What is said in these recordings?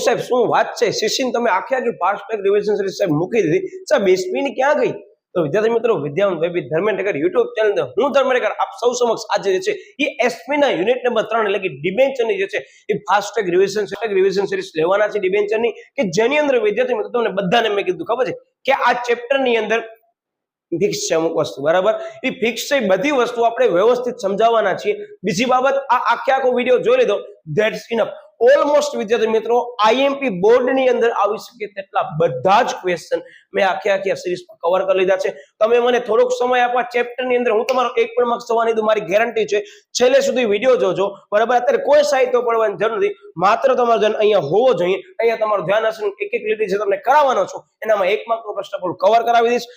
સાહેબ શું વાત છે, શિશિન તમે આખી ફાસ્ટ ટ્રેક રિવિઝન સિરીઝ સાહેબ મૂકી દીધી, સાહેબ એસપી ની ક્યાં ગઈ? તો વિદ્યાર્થી મિત્રો, વિદ્યાવંત વૈભવી ધર્મેન્દ્ર યુટ્યુબ ચેનલ હું ધર્મેન્દ્ર આપ સૌ સમક્ષ આજે જે છે એ એસપી ના યુનિટ નંબર 3 એટલે કે ડિબેન્ચર ની જે છે એ ફાસ્ટ ટ્રેક રિવિઝન સિરીઝ લેવાના છે ડિબેન્ચર ની, કે જેની અંદર વિદ્યાર્થી મિત્રો તમને બધાને મેં કીધું ખબર છે કે આ ચેપ્ટર ની અંદર ફિક્સ છે અમુક વસ્તુ, બરાબર? એ ફિક્સ છે, બધી વસ્તુ આપણે વ્યવસ્થિત સમજાવવાના છીએ. બીજી બાબત, આ આખો વિડીયો જોઈ લીધો, ધેટ્સ ઇનફ. ઓલમોસ્ટ વિદ્યાર્થી મિત્રો આઈએમપી બોર્ડ ની અંદર આવી શકે તેટલા બધા જ ક્વેશ્ચન મેં આખી સિરીઝમાં કવર કરી લીધા છે. તમે મને થોડોક સમય આપવા, ચેપ્ટર ની અંદર હું તમારો એક પણ માર્ક્સ થવાની તો મારી ગેરંટી છે. છેલ્લે સુધી વિડીયો જોજો, બરાબર? અત્યારે કોઈ સાહિત્ય પડવાની જરૂર નથી, માત્ર તમારું ધ્યાન અહીંયા હોવો જોઈએ. અહીંયા તમારું ધ્યાન હશે, એક લીટી જે તમને કરાવવાનો છું એનામાં 1 માર્કનો પ્રશ્ન પણ કવર કરાવી દઈશ.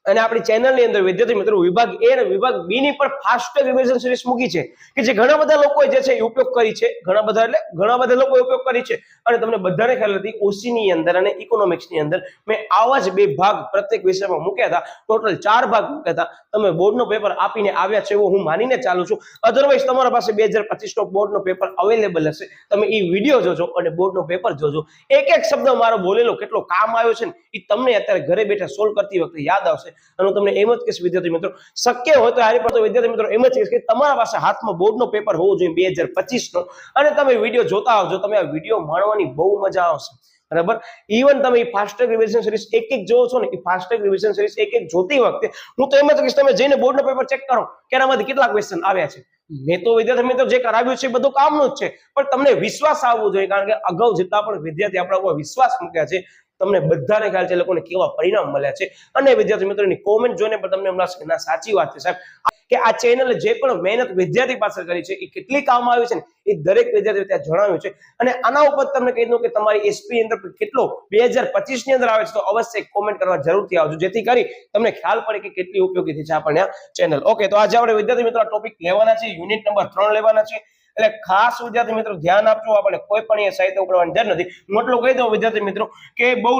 અને આપણી ચેનલ ની અંદર વિદ્યાર્થી મિત્રો વિભાગ એ અને વિભાગ બી ની પણ ફાસ્ટ રિવિઝન સિરીઝ મૂકી છે, કે જે ઘણા બધા લોકોએ જે છે ઉપયોગ કરી છે, ઘણા બધા લોકોએ ઉપયોગ કરી છે. અને તમને બધાને ખ્યાલ હતી ઓસી ની અંદર અને ઇકોનોમિક્સ ની અંદર મેં આવા જ 2 ભાગ પ્રત્યેક વિષયમાં મૂક્યા હતા. ટોટલ 4 ભાગ મૂક્યા હતા. તમે બોર્ડનો પેપર આપીને આવ્યા છે એવું હું માનીને ચાલુ છું. અધરવાઇઝ તમારા પાસે 2025 નો બોર્ડનો પેપર અવેલેબલ હશે. તમે એ વિડીયો જોજો અને બોર્ડનો પેપર જોજો. એક શબ્દ મારો બોલેલો કેટલો કામ આવ્યો છે ને એ તમને અત્યારે ઘરે બેઠા સોલ્વ કરતી વખતે યાદ આવશે. અને હું તમને એમ જ કહીશ વિદ્યાર્થી મિત્રો, શક્ય હોય તો આની પર તો વિદ્યાર્થી મિત્રો એમ જ કહીશ કે તમારા પાસે હાથમાં બોર્ડનો પેપર હોવો જોઈએ 2025 નો, અને તમે વિડીયો જોતા આવજો. તમે આ વિડીયો માણવાની બહુ મજા આવશે, બરાબર? ઇવન તમે ફાસ્ટ ટ્રેક રિવિઝન સિરીઝ એક જોવો છો ને, એ ફાસ્ટ ટ્રેક રિવિઝન સિરીઝ એક જોતી વખતે હું તો એમ જ કહીશ તમે જઈને બોર્ડનો પેપર ચેક કરો કે એનામાંથી કેટલા ક્વેશ્ચન આવ્યા છે. મેં તો વિદ્યાર્થી મિત્રો જે કરાવ્યું છે એ બધું કામનું જ છે, પણ તમને વિશ્વાસ આવવો જોઈએ, કારણ કે અગાઉ જેટલા પણ વિદ્યાર્થી આપણા ઉપર વિશ્વાસ મૂક્યા છે તમને બધાને ખ્યાલ છે લોકોને કેવા પરિણામ મળ્યા છે. અને વિદ્યાર્થી મિત્રોની કોમેન્ટ જોઈને પણ તમને એમ લાગશે કે ના સાચી વાત છે સાહેબ, કે આ ચેનલે જે પણ મહેનત વિદ્યાર્થી પાછળ કરી છે એ કેટલી કામ આવી છે ને એ દરેક વિદ્યાર્થી ત્યાં જણાવ્યું છે. અને આના ઉપર તમને કહી દઉં કે તમારી એસપી અંદર કેટલો 2025 ની અંદર આવે છે, તો અવશ્ય કોમેન્ટ કરવા જરૂરથી આવજો, જેથી કરી તમને ખ્યાલ પડે કે કેટલી ઉપયોગી છે આપણને આ ચેનલ. ઓકે, તો આજે આપણે વિદ્યાર્થી મિત્રો આ ટોપિક લેવાના છે, યુનિટ નંબર 3 લેવાના છે. એટલે ખાસ વિદ્યાર્થી મિત્રો ધ્યાન આપજો, આપણે કોઈ પણ એ સાહિત્ય ઉકળવાની જરૂર નથી. હું એટલું કહી દઉં વિદ્યાર્થી મિત્રો કે બહુ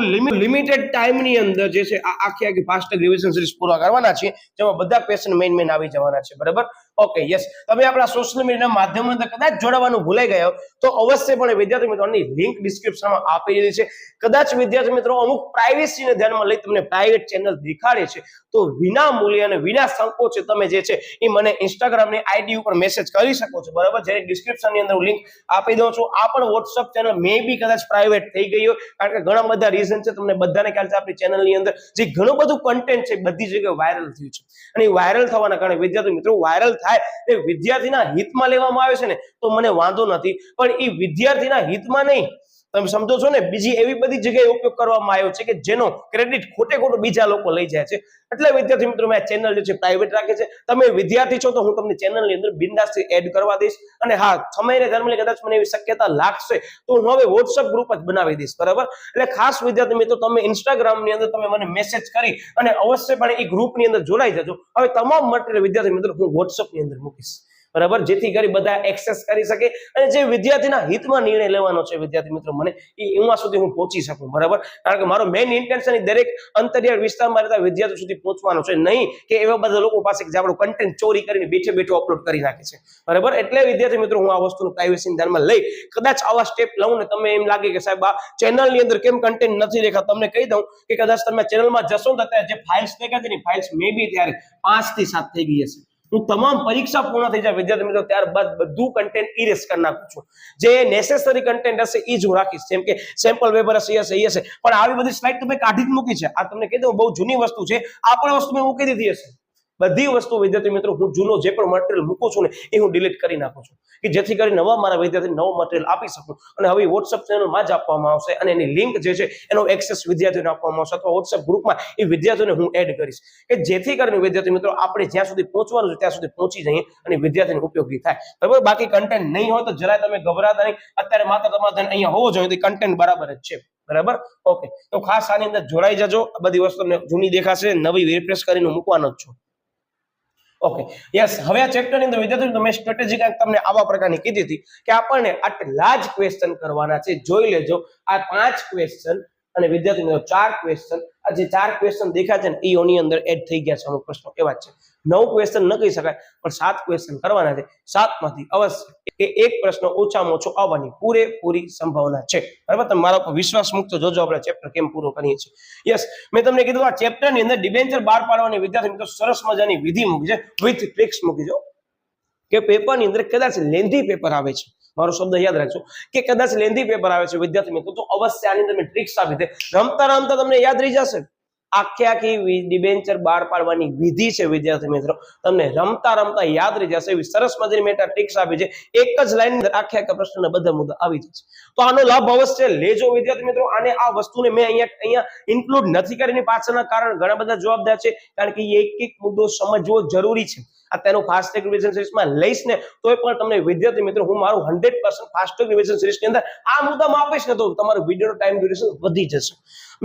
લિમિટેડ ટાઈમ ની અંદર જે છે આ આખી ફાસ્ટ રિવિઝન સિરીઝ પૂરા કરવાના છે, જેમાં બધા ક્વેશ્ચન મેઇન આવી જવાના છે, બરાબર? Okay, yes. તમે આપણા સોશિયલ મીડિયાના માધ્યમથી અંદર કદાચ જોડાવાનું ભૂલાઈ ગયા તો અવશ્ય પણ વિદ્યાર્થી મિત્રોની લિંક ડિસ્ક્રિપ્શનમાં આપી દીધી છે. કદાચ વિદ્યાર્થી મિત્રો અમુક પ્રાઇવેસીને ધ્યાનમાં લઈ તમને પ્રાઇવેટ ચેનલ દેખાડે છે, તો વિના મૂલ્ય અને વિના સંકોચે તમે જે છે એ મને ઇન્સ્ટાગ્રામની આઈડી ઉપર મેસેજ કરી શકો છો, બરાબર? જે ડિસ્ક્રિપ્શનની અંદર હું લિંક આપી દઉં છું. આ પણ વોટ્સઅપ ચેનલ મે બી કદાચ પ્રાઇવેટ થઈ ગઈ હોય, કારણ કે ઘણા બધા રીઝન છે. તમને બધાને ખ્યાલ છે આપણી ચેનલની અંદર જે ઘણું બધું કન્ટેન્ટ છે બધી જગ્યાએ વાયરલ થયું છે, અને એ વાયરલ થવાના કારણે વિદ્યાર્થી મિત્રો વાયરલ થાય એ વિદ્યાર્થીના હિતમાં લેવામાં આવે છે ને તો મને વાંધો નથી, પણ એ વિદ્યાર્થીના હિતમાં નહીં, તમે સમજો છો ને, બીજી એવી બધી જગ્યાએ ઉપયોગ કરવામાં આવ્યો છે કે જેનો ક્રેડિટ ખોટે બીજા લોકો લઈ જાય છે. એટલે વિદ્યાર્થી મિત્રો મેં આ ચેનલ જે છે પ્રાઇવેટ રાખે છે. તમે વિદ્યાર્થી છો તો હું તમને ચેનલની અંદર બિંદાસથી એડ કરવા દઈશ. અને હા, સમયને ધર્મને કદાચ મને એવી શક્યતા લાગશે તો હું હવે વોટ્સઅપ ગ્રુપ જ બનાવી દઈશ, બરાબર? એટલે ખાસ વિદ્યાર્થી મિત્રો તમે ઇન્સ્ટાગ્રામની અંદર તમે મને મેસેજ કરી અને અવશ્ય પણ એ ગ્રુપની અંદર જોડાઈ જજો. હવે તમામ મટીરિયલ વિદ્યાર્થી મિત્રો હું વોટ્સઅપની અંદર મૂકીશ, બરાબર? જેથી કરી બધા એક્સેસ કરી શકે અને જે વિદ્યાર્થીના હિતમાં નિર્ણય લેવાનો છે વિદ્યાર્થી મિત્રો મને એ એમાં સુધી હું પહોંચી શકું, બરાબર? કારણ કે મારો મેઇન ઇન્ટેન્શન દરેક અંતરિયાળ વિસ્તારમાં રહેતા વિદ્યાર્થીઓ સુધી પહોંચવાનો છે, નહીં કે એવા બધા લોકો પાસે જે આપણું કન્ટેન્ટ ચોરી કરીને બેઠે અપલોડ કરી નાખે છે, બરાબર? એટલે વિદ્યાર્થી મિત્રો હું આ વસ્તુનું પ્રાઇવેસી ધ્યાનમાં લઈ કદાચ આવા સ્ટેપ લઉં ને તમે એમ લાગે કે સાહેબ આ ચેનલની અંદર કેમ કન્ટેન્ટ નથી દેખાતું, તમને કહી દઉં કે કદાચ તમે ચેનલમાં જશો ને ત્યારે જે ફાઇલ્સ દેખાતી ને ફાઇલ્સ મે બી ત્યારે 5 થી 7 થઈ ગઈ હશે. હું તમામ પરીક્ષા પૂર્ણ થઈ જાય વિદ્યાર્થી મિત્રો ત્યારબાદ બધું કન્ટેન્ટ ઇરેઝ કરી નાખું છું. જે નેસેસરી કન્ટેન્ટ હશે એ જ હું રાખીશ, જેમ કે સેમ્પલ પેપર હશે, પણ આવી બધી સ્લાઇડ તો મેં કાઢી જ મૂકી છે. આ તમને કહી દઉં બહુ જૂની વસ્તુ છે, આ પણ વસ્તુ મેં મૂકી દીધી હશે. બધી વસ્તુ વિદ્યાર્થી મિત્રો હું જૂનો જે પણ મટીરિયલ મૂકું છું ને એ હું ડિલીટ કરી નાખું છું, કે જેથી કરી નવા મારા વિદ્યાર્થી નવો મટીરિયલ આપી શકું. અને હવે વોટ્સઅપ ચેનલમાં જ આપવામાં આવશે અને એની લિંક જે છે એનો એક્સેસ વિદ્યાર્થીઓને આપવામાં આવશે, અથવા વોટ્સઅપ ગ્રુપમાં એ વિદ્યાર્થીઓને હું એડ કરીશ, કે જેથી કરીને વિદ્યાર્થી મિત્રો આપણે જ્યાં સુધી પહોંચવાનું છે ત્યાં સુધી પહોંચી જઈએ અને વિદ્યાર્થીને ઉપયોગી થાય, બરાબર? બાકી કન્ટેન્ટ નહીં હોય તો જરાય તમે ગભરાતા નહીં. અત્યારે માત્ર તમારે અહીંયા હોવો જોઈએ તો કન્ટેન્ટ બરાબર જ છે, બરાબર? ઓકે, તો ખાસ આની અંદર જોડાઈ જજો. આ બધી વસ્તુ તમને જૂની દેખાશે, નવી રિફ્રેશ કરીને મૂકવાનો જ છું. Okay, yes. હવે આ ચેપ્ટરની અંદર વિદ્યાર્થીઓ તમે સ્ટ્રેટેજી કાંઈક તમને આવા પ્રકારની કીધી હતી કે આપણને આટલા જ ક્વેશ્ચન કરવાના છે. જોઈ લેજો, આ 5 ક્વેશ્ચન અને વિદ્યાર્થી મિત્રો 4 ક્વેશ્ચન, આ જે 4 ક્વેશ્ચન દેખાય છે ને એની અંદર એડ થઈ ગયા છે, અમુક પ્રશ્નો એવા છે. 9 ક્વેશ્ચન ન કહી શકાય પણ 7 ક્વેશ્ચન કરવાના છે. 7 માંથી અવશ્ય એક પ્રશ્ન ઓછામાં ઓછો આવવાની પૂરેપૂરી સંભાવના છે. બરાબર, તમે મારા ઉપર વિશ્વાસ મૂકજો, જોજો આપણે ચેપ્ટર કેમ પૂરો કરીએ છીએ. યસ, મેં તમને કીધું આ ચેપ્ટર ની અંદર ડિબેન્ચર બહાર પાડવાની વિદ્યાર્થી મિત્રો સરસ મજાની વિધિ મૂકી છે, વિથ ટ્રિક્સ મૂકી છે કે પેપર ની અંદર કદાચ લેન્ધી પેપર આવે છે, મારો શબ્દ યાદ રાખજો કે કદાચ લેન્ધી પેપર આવે છે વિદ્યાર્થી મિત્રો, તો અવશ્ય આની અંદર મેં ટ્રિક્સ આપી છે. રમતા રમતા તમને યાદ રહી જશે. આખી ડિબેન્ચર બહાર પાડવાની વિધિ છે વિદ્યાર્થી મિત્રો, તમને રમતા રમતા યાદ રહી જશે એવી સરસ મજાની મેં ટ્રિક્સ આપી છે. એક જ લાઈન અંદર આખા પ્રશ્નના બધા મુદ્દા આવી જશે. તો આનો લાભ અવશ્ય લેજો વિદ્યાર્થી મિત્રો. આને આ વસ્તુને મેં અહીંયા ઇન્ક્લુડ નથી કરીને પાછળના કારણ ઘણા બધા જવાબદાર છે, કારણ કે એક એક મુદ્દો સમજવો જરૂરી છે. આ તેનું ફાસ્ટ ટ્રેક રિવિઝન સિરીઝમાં લઈશ ને તોય પણ તમને વિદ્યાર્થી મિત્રો હું મારું 100% ફાસ્ટ ટ્રેક રિવિઝન સિરીઝની અંદર આ મુદ્દામાં આપીશ ને તો તમારું વિડિયોનો ટાઈમ ડ્યુરેશન વધી જશે.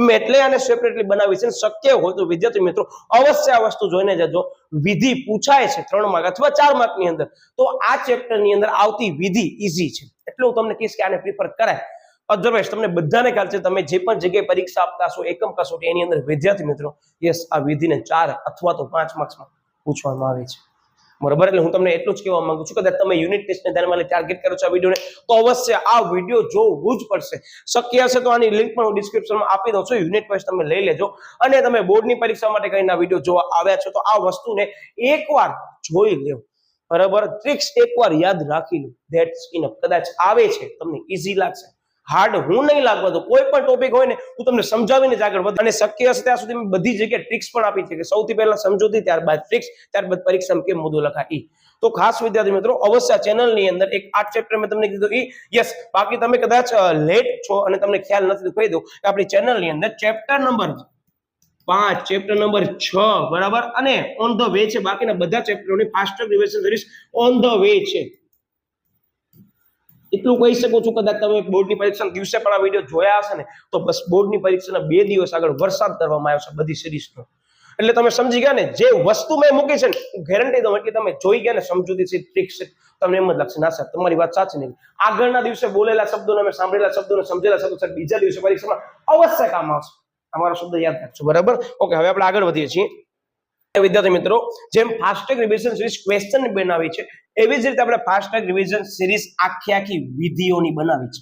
મેં એટલે આને સેપરેટલી બનાવી છે. શક્ય હોય તો વિદ્યાર્થી મિત્રો અવશ્ય આ વસ્તુ જોઈને જજો. વિધિ પૂછાય છે 3 માર્ક અથવા 4 માર્ક ની અંદર, તો આ ચેપ્ટર ની અંદર આવતી વિધિ ઈઝી છે, એટલે હું તમને કહીશ કે આને પ્રિફર કરાય. અધરવાઇઝ તમને બધાને ખ્યાલ છે, તમે જે પણ જગ્યાએ પરીક્ષા આપતા છો એકમ કસોટી, એની અંદર વિદ્યાર્થી મિત્રો યસ આ વિધિને 4 અથવા તો 5 માર્ક્સમાં પૂછવામાં આવે છે. બરાબર, એટલે હું તમને એટલું જ કહેવા માંગુ છું કે તમે યુનિટ ટેસ્ટને ધ્યાનમાં લઈ ટાર્ગેટ કરો છો આ વિડીયોને, તો અવશ્ય આ વિડીયો જોવું જ પડશે. શક્ય હશે તો આની લિંક પણ હું ડિસ્ક્રિપ્શનમાં આપી દઉં છું, યુનિટ વાઇઝ તમે લઈ લેજો. અને તમે બોર્ડની પરીક્ષા માટે કઈ આ વિડીયો જોવા આવ્યા છો તો આ વસ્તુને એકવાર જોઈ લેવો. બરાબર, ટ્રિક્સ એકવાર યાદ રાખી લો, ધેટ્સ ઇનફ. કદાચ આવે છે તમને ઈઝી લાગશે, હાર્ડ હું નહીં લાગવા દો. કોઈ પણ ટોપિક હોય ને હું તમને સમજાવીને જ આગળ વધ. અને શક્ય હશે ત્યાં સુધી મેં બધી જગ્યાએ ટ્રિક્સ પણ આપી છે કે સૌથી પહેલા સમજૂતી, ત્યારબાદ ટ્રિક્સ, ત્યારબાદ પરીક્ષામાં કેમ મુદ્દો લખાય. તો ખાસ વિદ્યાર્થી મિત્રો અવશ્ય ચેનલ ની અંદર એક આ ચેપ્ટર મેં તમને કીધું યસ. બાકી તમે કદાચ લેટ છો અને તમને ખ્યાલ નથી તો કહી દઉં કે આપણી ચેનલ ની અંદર ચેપ્ટર નંબર 5, ચેપ્ટર નંબર 6 બરાબર અને ઓન ધ વે છે. બાકીના બધા ચેપ્ટરોની fast track revision series on the way છે. એટલું કહી શકું છું, કદાચ તમે બોર્ડની પરીક્ષાના દિવસે પણ આ વિડીયો જોયા હશે ને તો બસ બોર્ડની પરીક્ષાના 2 દિવસ આગળ વરસાદ કરવામાં આવ્યો છે બધી સિરીઝનો. એટલે તમે સમજી ગયા ને જે વસ્તુ મેં મૂકી છે ને હું ગેરંટી દઉં એટલે તમે જોઈ ગયા ને સમજૂતી છે, ટ્રિક છે, તમને એમ જ લાગશે ના સાહેબ તમારી વાત સાચી નહીં. આગળના દિવસે બોલેલા શબ્દોને અમે સાંભળેલા શબ્દોને સમજેલા શબ્દો સાહેબ બીજા દિવસે પરીક્ષામાં અવશ્ય કામ આવશે. અમારો શબ્દ યાદ રાખજો. બરાબર, ઓકે. હવે આપણે આગળ વધીએ છીએ. વિદ્યાર્થી મિત્રો જેમ fast track revision series question બનાવી છે એવી જ રીતે આપણે ફાસ્ટ ટ્રેક રિવિઝન સિરીઝ આખી વિધિઓની બનાવી છે.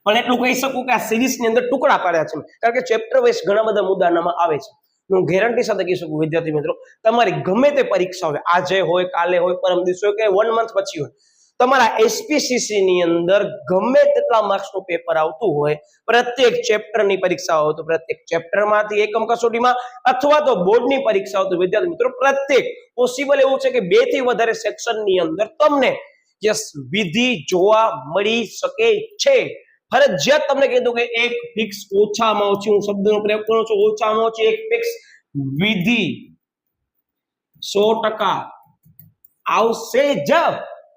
પણ એટલું કહી શકું કે આ સિરીઝ ની અંદર ટુકડા પાડ્યા છે, કારણ કે ચેપ્ટર વાઇઝ ઘણા બધા મુદ્દા આનામાં આવે છે. હું ગેરંટી સાથે કહી શકું વિદ્યાર્થી મિત્રો તમારી ગમે તે પરીક્ષા હોય, આજે હોય, કાલે હોય, પરમ દિવસે હોય કે 1 મંથ પછી હોય, તમારા એસપીસીસી ની અંદર ગમે તેટલા માર્ક્સ નું પેપર આવતું હોય, પ્રત્યેક ચેપ્ટર ની પરીક્ષા હોય તો પ્રત્યેક ચેપ્ટર માંથી એકમ કસોટીમાં અથવા તો બોર્ડ ની પરીક્ષા હોય તો વિદ્યાર્થી મિત્રો પ્રત્યેક પોસિબલ એવું છે કે 2 થી વધારે સેક્શન ની અંદર તમને યસ વિધિ જોવા મળી શકે છે. ફરજિયાત તમને કહી દઉં કે એક ફિક્સ ઓછામાં ઓછી, હું શબ્દનો પ્રયોગ કરું છું, ઓછામાં ઓછી એક ફિક્સ વિધિ 100% આવશે જ.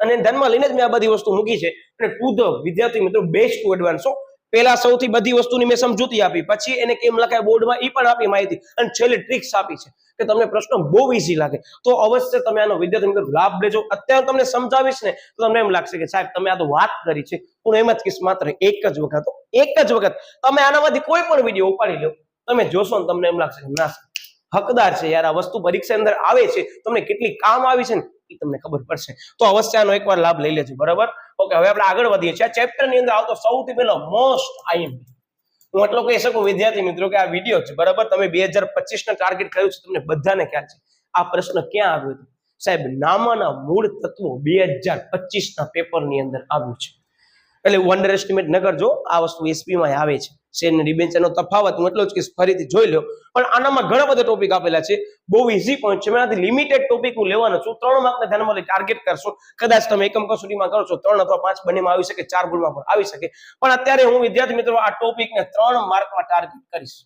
અને ધ્યાનમાં લઈને જ મેં આ બધી વસ્તુ મૂકી છે. અને ટુ ધ વિદ્યાર્થી મિત્રો બેસ્ટ ટુ એડવાન્સ. પહેલા સૌથી બધી વસ્તુની મેં સમજૂતી આપી, પછી એને કેમ લખાય બોર્ડમાં એ પણ આપી માહિતી, અને છેલ્લે ટ્રિક્સ આપી છે કે તમને પ્રશ્ન બહુ ઈઝી લાગે તો અવશ્ય તમે આનો વિદ્યાર્થી મિત્રો લાભ લેજો. અત્યારે તમને સમજાવીશ ને તો તમને એમ લાગશે કે સાહેબ તમે આ તો વાત કરી છે. હું એમ જ કહીશ માત્ર એક જ વખત તમે આનામાંથી કોઈ પણ વિડીયો ઉપાડી લો, તમે જોશો ને તમને એમ લાગશે કે ના હકદાર છે યાર, આ વસ્તુ પરીક્ષા અંદર આવે છે, તમને કેટલી કામ આવી છે ને એ તમને ખબર પડશે. તો અવશ્ય આનો એકવાર લાભ લઈ લેજો. બરાબર, ઓકે. હવે આપણે આગળ વધીએ છીએ. આ ચેપ્ટર ની અંદર આવતો સૌથી પહેલો મોસ્ટ આઈએમપી, હું એટલું કહી શકું વિદ્યાર્થી મિત્રો કે આ વિડીયો છે બરાબર, તમે 2025 ના ટાર્ગેટ કર્યું છે, તમને બધાને ખ્યાલ છે આ પ્રશ્ન ક્યાં આવ્યો હતો સાહેબ? નામાના મૂળ તત્વો 2025 ના પેપર ની અંદર આવ્યું છે. એટલે અંડર એસ્ટિમેટ ન કરજો, આ વસ્તુ એસપી માં આવે છે. શેર અને ડિબેન્ચરનો તફાવત હું એટલો જ કે ફરીથી જોઈ લો. પણ આનામાં ઘણા બધા ટોપિક આપેલા છે, બહુ ઈઝી પોઈન્ટ છે. મેં લિમિટેડ ટોપિક હું લેવાનો છું. 3 માર્કને ધ્યાનમાં લઈ ટાર્ગેટ કરશો. કદાચ તમે એકમ કસોટીમાં કરો છો 3 અથવા 5 બંનેમાં આવી શકે, 4 ગુણમાં પણ આવી શકે. પણ અત્યારે હું વિદ્યાર્થી મિત્રો આ ટોપિકને 3 માર્કમાં ટાર્ગેટ કરીશ.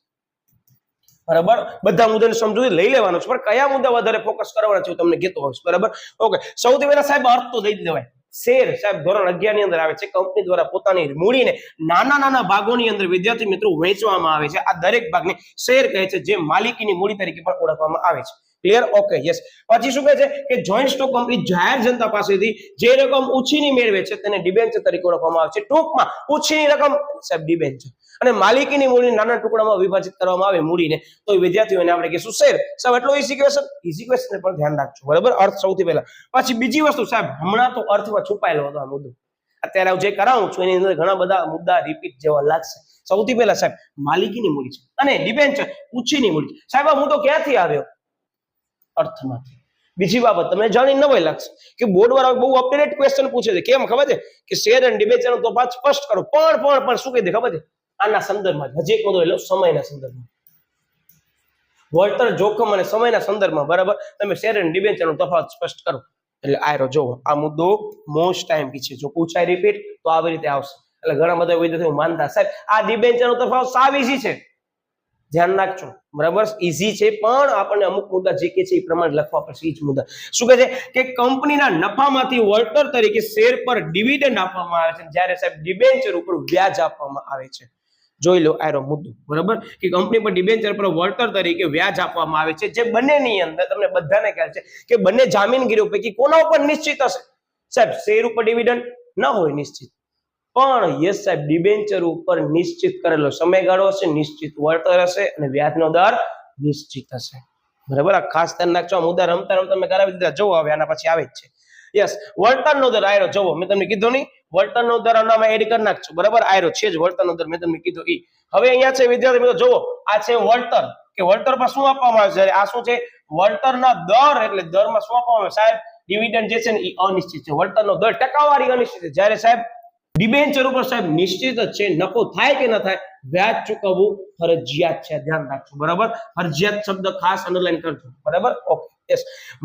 બરાબર, બધા મુદ્દાને સમજૂતી લઈ લેવાનો છે, પણ કયા મુદ્દા વધારે ફોકસ કરવાના છે તમને કહેતો હોઈશ. બરાબર, ઓકે. સૌથી પહેલા સાહેબ અર્થ તો દઈ દેવાય. શેર સાહેબ ધોરણ 11 ની અંદર આવે છે. કંપની દ્વારા પોતાની મૂડીને નાના ભાગોની અંદર વિદ્યાર્થી મિત્રો વહેંચવામાં આવે છે. આ દરેક ભાગને શેર કહે છે, જે માલિકીની મૂડી તરીકે પણ ઓળખવામાં આવે છે. ક્લિયર? Okay, yes. પછી શું કહે છે કે જોઈન્ટ સ્ટોક કંપની જાહેર જનતા પાસેથી જે રકમ ઉછીની મેળવે છે તેને ડિબેન્ચર તરીકે ઓળખવામાં આવે છે. ટૂંકમાં ઉછીની રકમ સાહેબ ડિબેન્ચર. અને માલિકીની મૂડીને નાના ટુકડામાં વિભાજિત કરવામાં આવે મૂડીને, તો વિદ્યાર્થીઓને આપણે કહીશું શેર. સાહેબ એટલો ઈઝી ક્વેશ્ચન પણ ધ્યાન રાખજો, બરાબર. અર્થ સૌથી પહેલા. પછી બીજી વસ્તુ સાહેબ, હમણાં તો અર્થમાં છુપાયેલો હતો આ મુદ્દો, અત્યારે જે કરાવું છું એની અંદર ઘણા બધા મુદ્દા રિપીટ જેવા લાગશે. સૌથી પહેલા સાહેબ માલિકીની મૂડી છે અને ડિબેન્ચર ઉછીની મૂડી. સાહેબ આ મુદ્દો ક્યાંથી આવ્યો? અર્થમાંથી. બીજી બાબત તમને જાણી નવાઈ લાગશે કે બોર્ડ વાળા બહુ અપડેટેડ ક્વેશ્ચન પૂછે છે. કેમ ખબર છે? કે શેર અને ડિબેન્ચર તો પાછ સ્પષ્ટ કરો, પણ શું કહી દે ખબર છે? આના સંદર્ભમાં હજી એક મુદ્દો એટલે સમયના સંદર્ભમાં, વળતર જોખમ અને સમયના સંદર્ભમાં, બરાબર. તમે શેર અને ડિબેન્ચરનો તફાવત સ્પષ્ટ કરો. એટલે આયરો જોવો, આ મુદ્દો મોસ્ટ ટાઈમ છે, જો પૂછાય રિપીટ તો આવી રીતે આવશે. એટલે ઘણા બધા વિદ્યાર્થીઓ માનતા સાહેબ આ ડિબેન્ચરનો તફાવત સાવ ઈઝી છે, ધ્યાન રાખજો, બરાબર. ઈઝી છે પણ આપણને અમુક મુદ્દા જે કે છે એ પ્રમાણે લખવા પડશે. એ જ મુદ્દા શું કહે છે કે કંપનીના નફામાંથી વળતર તરીકે શેર પર ડિવિડન્ડ આપવામાં આવે છે, જ્યારે સાહેબ ડિબેન્ચર ઉપર વ્યાજ આપવામાં આવે છે. જોઈ લો આયરો મુદ્દો, બરાબર, કે કંપની પર ડિબેન્ચર પર વળતર તરીકે વ્યાજ આપવામાં આવે છે, જે બંનેની અંદર તમને બધાને ખ્યાલ છે કે બંને જામીનગીરીઓ પૈકી કોના ઉપર નિશ્ચિત હશે? સાહેબ શેર ઉપર ડિવિડન્ડ ન હોય નિશ્ચિત, પણ યસ સાહેબ ડિબેન્ચર ઉપર નિશ્ચિત કરેલો સમયગાળો હશે, નિશ્ચિત વળતર હશે અને વ્યાજનો દર નિશ્ચિત હશે, બરાબર. આ ખાસ ધ્યાન રાખજો. આ મુદ્દા રમતા રમતા તમે કરાવી દીધા. જોવો હવે આના પછી આવે જ છે. યસ વળતરનો દર આયરો જોવો, મેં તમને કીધું નહીં વળતરનો દર આનામાં એડ કરી નાખજો, બરાબર. આયરો છે જ વળતરનો દર, મેં તમને કીધું ઈ. હવે અહીંયા છે વિદ્યાર્થી મિત્રો જોવો, આ છે વળતર, કે વળતર પર શું આપવામાં આવે છે? આ શું છે? વળતરના દર, એટલે દરમાં શું આપવામાં આવે સાહેબ? ડિવિડન્ડ જે છે ને એ અનિશ્ચિત છે. વળતરનો દર ટકાવારી અનિશ્ચિત છે, જ્યારે સાહેબ ડિબેન્ચર ઉપર સાહેબ નિશ્ચિત જ છે. નફો થાય કે ન થાય, વ્યાજ ચૂકવવું ફરજિયાત છે, ધ્યાન રાખજો, બરાબર. ફરજિયાત શબ્દ ખાસ અંડરલાઈન કરજો, બરાબર. Okay yes.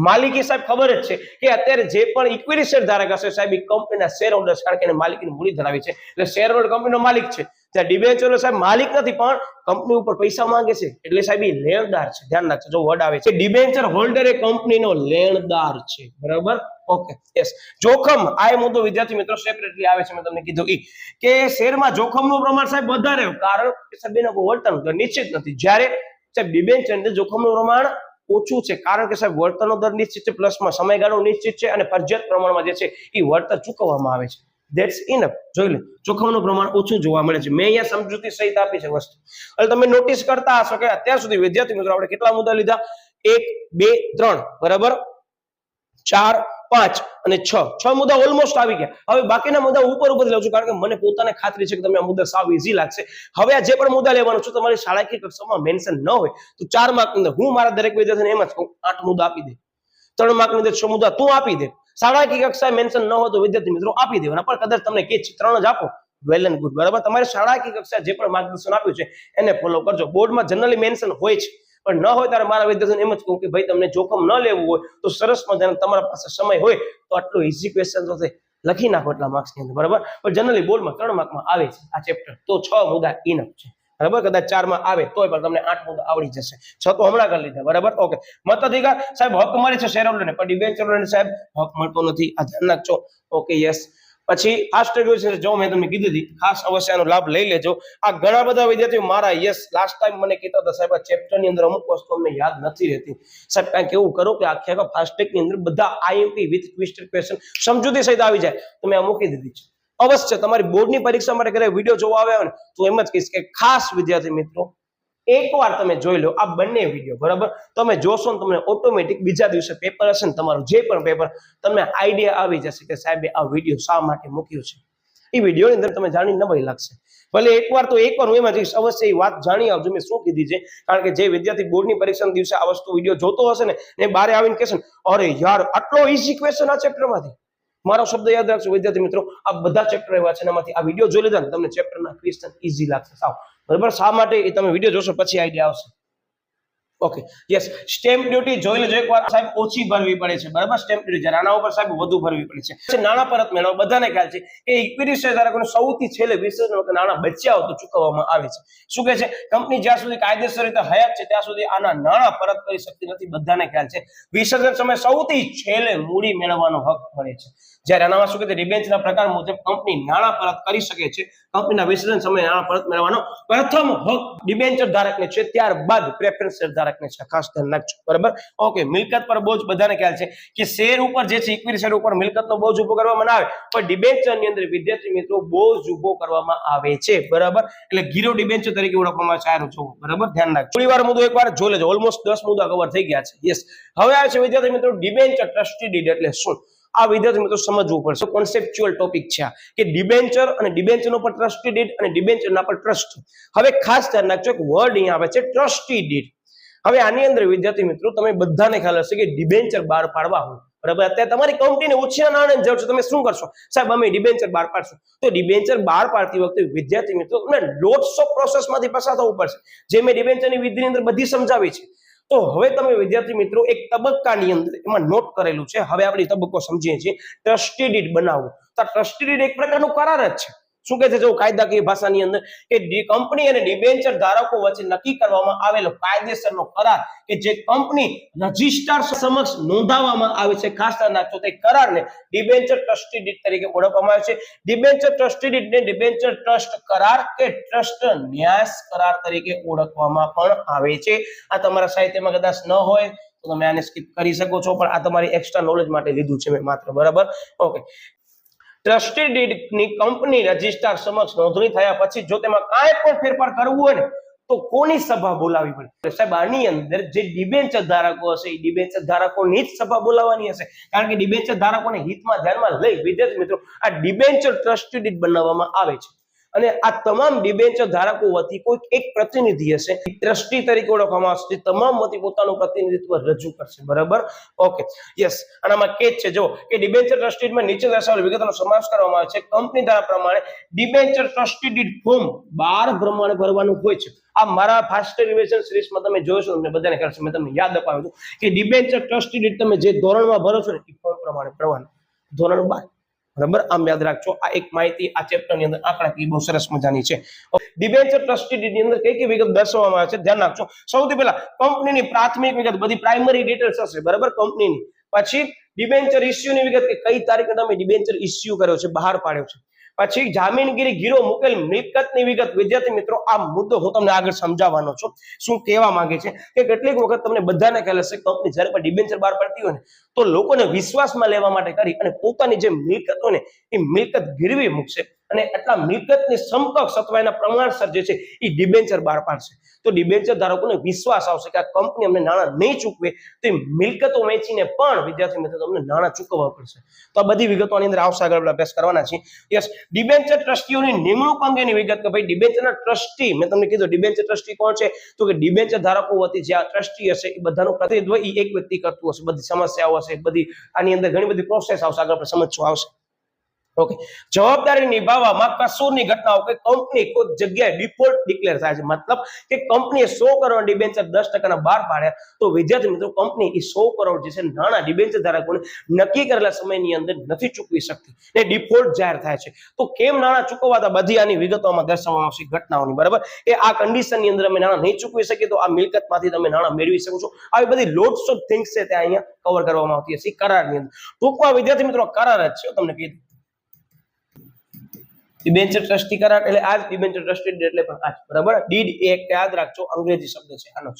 માલિકી સાહેબ ખબર જ છે કે અત્યારે જે પણ ઇક્વિટી શેર ધારક હશે સાહેબ એ કંપનીના શેર હોલ્ડર્સ, કારણ કે એને માલિકીની મૂડી ધરાવી છે, એટલે શેર હોલ્ડર કંપનીનો માલિક છે. ત્યાં ડિબેન્ચર સાહેબ માલિક નથી પણ કંપની ઉપર પૈસા માંગે છે, એટલે સાહેબ એ લેણદાર છે. ધ્યાન રાખજો, જો વર્ડ આવે છે ડિબેન્ચર હોલ્ડર એ કંપનીનો લેણદાર છે, બરાબર. Okay yes. જોખમ, આ મુદ્દો વિદ્યાર્થી મિત્રો સેપરેટલી આવે છે, મેં તમને કીધું ઈ કે શેરમાં જોખમનું પ્રમાણ સાહેબ વધારે, કારણ કે સાહેબ એનો વળતર નિશ્ચિત નથી, જ્યારે સાહેબ ડિબેન્ચર અંદર જોખમનું પ્રમાણ ઓછું છે, કારણ કે સાહેબ વળતરનો દર નિશ્ચિત છે, પ્લસમાં સમયગાળો નિશ્ચિત છે અને ફરજિયાત પ્રમાણમાં જે છે એ વળતર ચૂકવવામાં આવે છે. That's enough. જોઈ લે, જોખમનું પ્રમાણ ઓછું જોવા મળે છે. મેં અહીંયા સમજૂતી સહિત આપી છે વસ્તુ. એટલે તમે નોટિસ કરતા હશો કે અત્યાર સુધી વિદ્યાર્થી મિત્રો આપણે કેટલા મુદ્દા લીધા? 1 2 3, બરાબર, 4 5 અને 6 મુદ્દા ઓલમોસ્ટ આવી ગયા. હવે બાકીના મુદ્દા ઉપર લઉં છું, કારણ કે મને પોતાને ખાતરી છે કે તમને આ મુદ્દા સાવ ઈઝી લાગશે. હવે આ જે પણ મુદ્દા લેવાનો છું તમારી શાળાકીય કક્ષામાં મેન્શન ન હોય તો 4 માર્કની અંદર હું મારા દરેક વિદ્યાર્થીને એમ જ કહું 8 મુદ્દા આપી દે, 3 માર્કની અંદર 6 મુદ્દા તું આપી દે. શાળાકીય કક્ષાએ મેન્શન ન હોય તો વિદ્યાર્થી મિત્રો આપી દેવાના, પણ કદાચ તમને કે 3 જ આપો, વેલ એન્ડ ગુડ, બરાબર. તમારે શાળાકીય કક્ષાએ જે પણ માર્ગદર્શન આપ્યું છે એને ફોલો કરજો. બોર્ડમાં જનરલી મેન્શન હોય છે, પણ ન હોય ત્યારે મારા વિદ્યાર્થીઓને એમ જ કહું કે ભાઈ તમને જોખમ ન લેવું હોય તો સરસ મજાનો તમારા પાસે સમય હોય તો આટલો ઈઝી ક્વેશ્ચન તો લખી નાખો એટલા માર્ક્સની અંદર, બરાબર. પણ જનરલી બોર્ડમાં 3 માર્કમાં આવે છે આ ચેપ્ટર, તો 6 મુદ્દા ઇનફ છે, બરાબર. કદાચ 4 માં આવે તોય પણ તમને 8 મુદ્દા આવડી જશે. 6 તો હમણાં કરી લીધા, બરાબર. ઓકે. મતાધિકાર સાહેબ હક મળે છે શેર હોલ્ડરને, પણ ડિબેન્ચર હોલ્ડરને સાહેબ હક મળતો નથી, આ ધ્યાન રાખજો. Okay yes. પછી ફાસ્ટ રેગ્યુલેશન જો મેં તમને કીધી હતી, ખાસ અવશ્ય આનો લાભ લઈ લેજો. આ ઘણા બધા વિદ્યાર્થીઓ મારા યસ લાસ્ટ ટાઈમ મને કહેતા હતા સાહેબ આ ચેપ્ટર ની અંદર અમુક વસ્તુ અમને યાદ નથી રહેતી. સાહેબ કાંઈક એવું કરો કે આખે ફાસ્ટ ટેક ની અંદર બધા આઈએમપી વિથ ટ્વિસ્ટેડ ક્વેશ્ચન સમજૂતી સહિત આવી જાય, તો મેં આ મૂકી દીધી છે. અવશ્ય તમારી બોર્ડની પરીક્ષા માટે ઘરે વિડીયો જોવા આવ્યા હોય ને તો એમ જ કહીશ કે ખાસ વિદ્યાર્થી મિત્રો એકવાર તમે જોઈ લો આ બંને વિડીયો, બરાબર. તમે જોશો ને તમને ઓટોમેટિક બીજા દિવસે પેપર હશે ને તમારું જે પણ પેપર, તમને આઈડિયા આવી જશે કે સાહેબે આ વિડીયો શા માટે મૂક્યો છે. એ વિડીયોની અંદર તમે જાણી નવાઈ લાગશે. ભલે એકવાર હું એમાં જઈશ, અવશ્ય એ વાત જાણી આવજો મેં શું કીધી છે, કારણ કે જે વિદ્યાર્થી બોર્ડની પરીક્ષાના દિવસે આ વસ્તુ વિડીયો જોતો હશે ને એ બારે આવીને કહેશે અરે યાર આટલો ઈઝી ક્વેશ્ચન આ ચેપ્ટરમાંથી. મારો શબ્દ યાદ રાખજો વિદ્યાર્થી મિત્રો, આ બધા ચેપ્ટર એવા છે એમાંથી આ વિડીયો જોઈ લીધા ને તમને ચેપ્ટરના ક્વેશ્ચન ઈઝી લાગશે સાવ, બરાબર. શા માટે એ તમે વિડીયો જોશો પછી આઈડિયા આવશે. Okay yes. સ્ટેમ્પ ડ્યુટી જોઈ લેજો એકવાર સાહેબ, ઓછી ભરવી પડે છે, બરાબર. સ્ટેમ્પ ડ્યુટી જ્યારે આના ઉપર સાહેબ વધુ ભરવી પડે છે. નાણાં પરત મેળવો, બધાને ખ્યાલ છે કે ઇક્વિટી શેર ધારકોને સૌથી છેલ્લે વિસર્જન વખતે નાણાં બચ્યા હોય તો ચૂકવવામાં આવે છે. શું કહે છે? કંપની જ્યાં સુધી કાયદેસર રીતે હયાત છે ત્યાં સુધી આના નાણાં પરત કરી શકતી નથી, બધાને ખ્યાલ છે. વિસર્જન સમયે સૌથી છેલ્લે મૂડી મેળવવાનો હક મળે છે. જ્યારે આનામાં શું કહે છે? ડિબેન્ચરના પ્રકાર મુજબ કંપની નાણાં પરત કરી શકે છે. કંપનીના વિસર્જન સમયે નાણાં પરત મેળવવાનો પ્રથમ હક ડિબેન્ચર ધારકને છે, ત્યારબાદ પ્રેફરન્સ શેર ધારક ધારકને છે, ખાસ ધ્યાન રાખજો, બરાબર. ઓકે, મિલકત પર બોજ બધાને ખ્યાલ છે કે શેર ઉપર જે છે ઇક્વિટી શેર ઉપર મિલકતનો બોજ ઉભો કરવામાં આવે, પણ ડિબેન્ચર ની અંદર વિદ્યાર્થી મિત્રો બોજ ઉભો કરવામાં આવે છે, બરાબર. એટલે ગીરો ડિબેન્ચર તરીકે ઓળખવામાં આવે છે, બરાબર. ધ્યાન રાખજો. થોડી વાર મુદ્દો એકવાર જોઈ લેજો. ઓલમોસ્ટ 10 મુદ્દા કવર થઈ ગયા છે. યસ, હવે આવે છે વિદ્યાર્થી મિત્રો ડિબેન્ચર ટ્રસ્ટી ડીડ એટલે શું. આ વિદ્યાર્થી મિત્રો સમજવું પડશે. કોન્સેપ્ચ્યુઅલ ટોપિક છે આ, કે ડિબેન્ચર અને ડિબેન્ચર નો પર ટ્રસ્ટી ડીડ અને ડિબેન્ચર ના પર ટ્રસ્ટ. હવે ખાસ ધ્યાન રાખજો, એક વર્ડ અહીંયા આવે છે ટ્રસ્ટી ડીડ. હવે આની અંદર વિદ્યાર્થી મિત્રો તમે બધાને ખ્યાલ હશે કે ડિબેન્ચર બહાર પાડવા હોય, બરાબર. અત્યારે તમારી કંપનીને ઓછા નાણાંની જરૂર છે, તમે શું કરશો? સાહેબ અમે ડિબેન્ચર બહાર પાડશું. તો ડિબેન્ચર બહાર પાડતી વખતે વિદ્યાર્થી મિત્રો તમને લોટ્સ ઓફ પ્રોસેસમાંથી પસાર થવું પડશે, જે મેં ડિબેન્ચરની વિધિની અંદર બધી સમજાવી છે. તો હવે તમે વિદ્યાર્થી મિત્રો એક તબક્કાની અંદર એમાં નોટ કરેલું છે. હવે આપણે તબક્કો સમજીએ છીએ, ટ્રસ્ટી ડીડ બનાવવું. તો ટ્રસ્ટી ડીડ એક પ્રકારનું કરાર જ છે. શું કહે છે જો કાયદાકીય ભાષાની અંદર કે કંપની અને ડિબેન્ચર ધારકો વચ્ચે નક્કી કરવામાં આવેલો કાયદેસરનો કરાર કે જે કંપની રજિસ્ટ્રાર સમક્ષ નોંધાવવામાં આવે છે. ખાસ ધ્યાન રાખજો, તે કરારને ડિબેન્ચર ટ્રસ્ટી ડીડ તરીકે ઓળખવામાં આવે છે. ડિબેન્ચર ટ્રસ્ટી ડીડને ડિબેન્ચર ટ્રસ્ટ કરાર કે ટ્રસ્ટ ન્યાસ કરાર તરીકે ઓળખવામાં પણ આવે છે. આ તમારા સાહિત્યમાં કદાચ ન હોય તો તમે આને સ્કીપ કરી શકો છો, પણ આ તમારી એક્સ્ટ્રા નોલેજ માટે લીધું છે મેં માત્ર, બરાબર. ઓકે, ટ્રસ્ટી ડીડની કંપની રજિસ્ટ્રાર સમક્ષ નોંધણી થયા પછી જો તેમાં કાંઈ પણ ફેરફાર કરવું હોય ને તો કોની સભા બોલાવવી પડે? સાહેબ આની અંદર જે ડિબેન્ચર ધારકો હશે એ ડિબેન્ચર ધારકોની જ સભા બોલાવવાની હશે, કારણ કે ડિબેન્ચર ધારકોને હિતમાં ધ્યાનમાં લઈ વિદ્યાર્થી મિત્રો આ ડિબેન્ચર ટ્રસ્ટી ડીડ બનાવવામાં આવે છે. અને આ તમામ ડિબેન્ચર ધારકો વતી કોઈ એક પ્રતિનિધિ હશે, ટ્રસ્ટી તરીકે ઓળખવામાં આવશે, તમામ વતી પોતાનું પ્રતિનિધિત્વ રજૂ કરશે, બરાબર. Okay, yes. આનામાં કેજ છે જો કે ડિબેન્ચર ટ્રસ્ટી ડીડમાં નીચે દર્શાવેલ વિગતોનો સમાવેશ કરવામાં આવે છે. કંપની ધારા પ્રમાણે ડિબેન્ચર ટ્રસ્ટી ડીડ ફોર્મ 12 પ્રમાણે ભરવાનું હોય છે. આ મારા ફાસ્ટ રિવિઝન સિરીઝમાં તમે જોશો, તમને બધાને ખ્યાલ છે, મેં તમને યાદ અપાવ્યું હતું કે ડિબેન્ચર ટ્રસ્ટી ડીડ તમે જે ધોરણમાં ભરો છો ને એ ફોર્મ પ્રમાણે ભરવાનું, ધોરણ 12, બરાબર. આમ યાદ રાખજો, આ એક માહિતી આ ચેપ્ટરની અંદર આંકડાકીય બહુ સરસ મજાની છે. ડિબેન્ચર ટ્રસ્ટી ડીડની અંદર કઈ કઈ વિગત દર્શાવવામાં આવે છે ધ્યાન રાખજો. સૌથી પહેલા કંપનીની પ્રાથમિક વિગત, બધી પ્રાઇમરી ડિટેલ્સ હશે, બરાબર, કંપનીની. પછી ડિબેન્ચર ઇસ્યુની વિગત કે કઈ તારીખે તમે ડિબેન્ચર ઇસ્યુ કર્યો છે, બહાર પાડ્યો છે. પછી જામીનગીરી ગીરો મુકેલ મિલકતની વિગત. વિદ્યાર્થી મિત્રો આ મુદ્દો હું તમને આગળ સમજાવવાનો છું. શું કહેવા માંગે છે કે કેટલીક વખત તમને બધાને ખ્યાલ હશે, કંપની જ્યારે પણ ડિબેન્ચર બહાર પડતી હોય ને તો લોકોને વિશ્વાસમાં લેવા માટે કરી અને પોતાની જે મિલકત હોય ને એ મિલકત ગીરવી મૂકશે અને એટલા મિલકતની સમકક્ષ અથવા એના પ્રમાણસર જે છે એ ડિબેન્ચર બહાર પાડશે. તો ડિબેન્ચર ધારકોને વિશ્વાસ આવશે કે આ કંપની અમને નાણાં નહીં ચૂકવે તો મિલકતો વેચીને પણ વિદ્યાર્થી મિત્રો તમને નાણાં ચૂકવવા પડશે. તો આ બધી વિગતો આની અંદર આવશે, આગળ અભ્યાસ કરવાના છે. યસ, ડિબેન્ચર ટ્રસ્ટીઓની નિમણૂક અંગેની વિગત કે ભાઈ ડિબેન્ચરના ટ્રસ્ટી, મેં તમને કીધું ડિબેન્ચર ટ્રસ્ટી કોણ છે તો કે ડિબેન્ચર ધારકો વતી જે આ ટ્રસ્ટી હશે એ બધાનું પ્રતિનિધિત્વ એ એક વ્યક્તિ કરતું હશે. બધી સમસ્યાઓ હશે, બધી આની અંદર ઘણી બધી પ્રોસેસ આવશે, આગળ આપણે સમજશું આવશે. ઓકે, જવાબદારી નિભાવવામાં કસૂરની ઘટનાઓ કે કંપની કોઈ જગ્યાએ ડિફોલ્ટ ડિક્લેર થાય છે, મતલબ કે કંપનીએ 100 કરોડ ડિબેન્ચર 10% બહાર પાડ્યા તો વિદ્યાર્થી મિત્રો કંપની એ 100 કરોડ જે છે નાણાં ડિબેન્ચર ધારકોને નક્કી કરેલા સમયની અંદર નથી ચૂકવી શકતી ને ડિફોલ્ટ જાહેર થાય છે. તો કેમ નાણાં ચૂકવવાતા બધી આની વિગતોમાં દર્શાવવામાં આવશે ઘટનાઓની, બરાબર. કે આ કન્ડિશનની અંદર અમે નાણાં નહીં ચૂકવી શકીએ તો આ મિલકતમાંથી તમે નાણાં મેળવી શકો છો. આવી બધી લોટ્સ ઓફ થિંગ્સ છે ત્યાં અહીંયા કવર કરવામાં આવતી હશે કરારની અંદર. ટૂંકમાં વિદ્યાર્થી મિત્રો કરાર જ છે, તમને કીધું ડિબેન્ચર ટ્રસ્ટી કરાર એટલે આ ડિબેન્ચર ટ્રસ્ટી ડીડ એટલે પણ આ, બરાબર. ડીડ એક યાદ રાખજો, અંગ્રેજી શબ્દ છે આનો.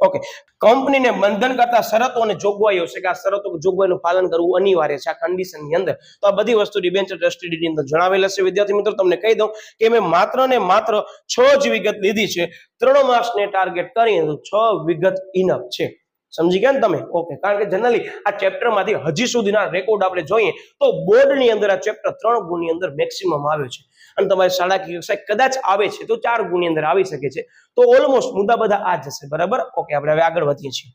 ઓકે, કંપનીને બંધન કરતા શરતો અને જોગવાઈઓ છે કે આ શરતો જોગવાઈનું પાલન કરવું અનિવાર્ય છે આ કન્ડિશનની અંદર. તો આ બધી વસ્તુ ડિબેન્ચર ટ્રસ્ટી ડીડની અંદર જણાવેલ હશે. વિદ્યાર્થી મિત્રો તમને કહી દઉં કે મેં માત્ર ને માત્ર 6 જ વિગત લીધી છે. 3 માર્ક્સને ટાર્ગેટ કરીને તો 6 વિગત ઇનફ છે. સમજી ગયા ને તમે? ઓકે, કારણ કે જનરલી આ ચેપ્ટરમાંથી હજી સુધીના રેકોર્ડ આપણે જોઈએ તો બોર્ડની અંદર આ ચેપ્ટર 3 ગુણની અંદર મેક્સિમમ આવ્યો છે અને તમારી શાળાકીય કદાચ આવે છે તો 4 ગુણની અંદર આવી શકે છે. તો ઓલમોસ્ટ મુદ્દા બધા આ જ હશે, બરાબર. ઓકે, આપણે હવે આગળ વધીએ છીએ.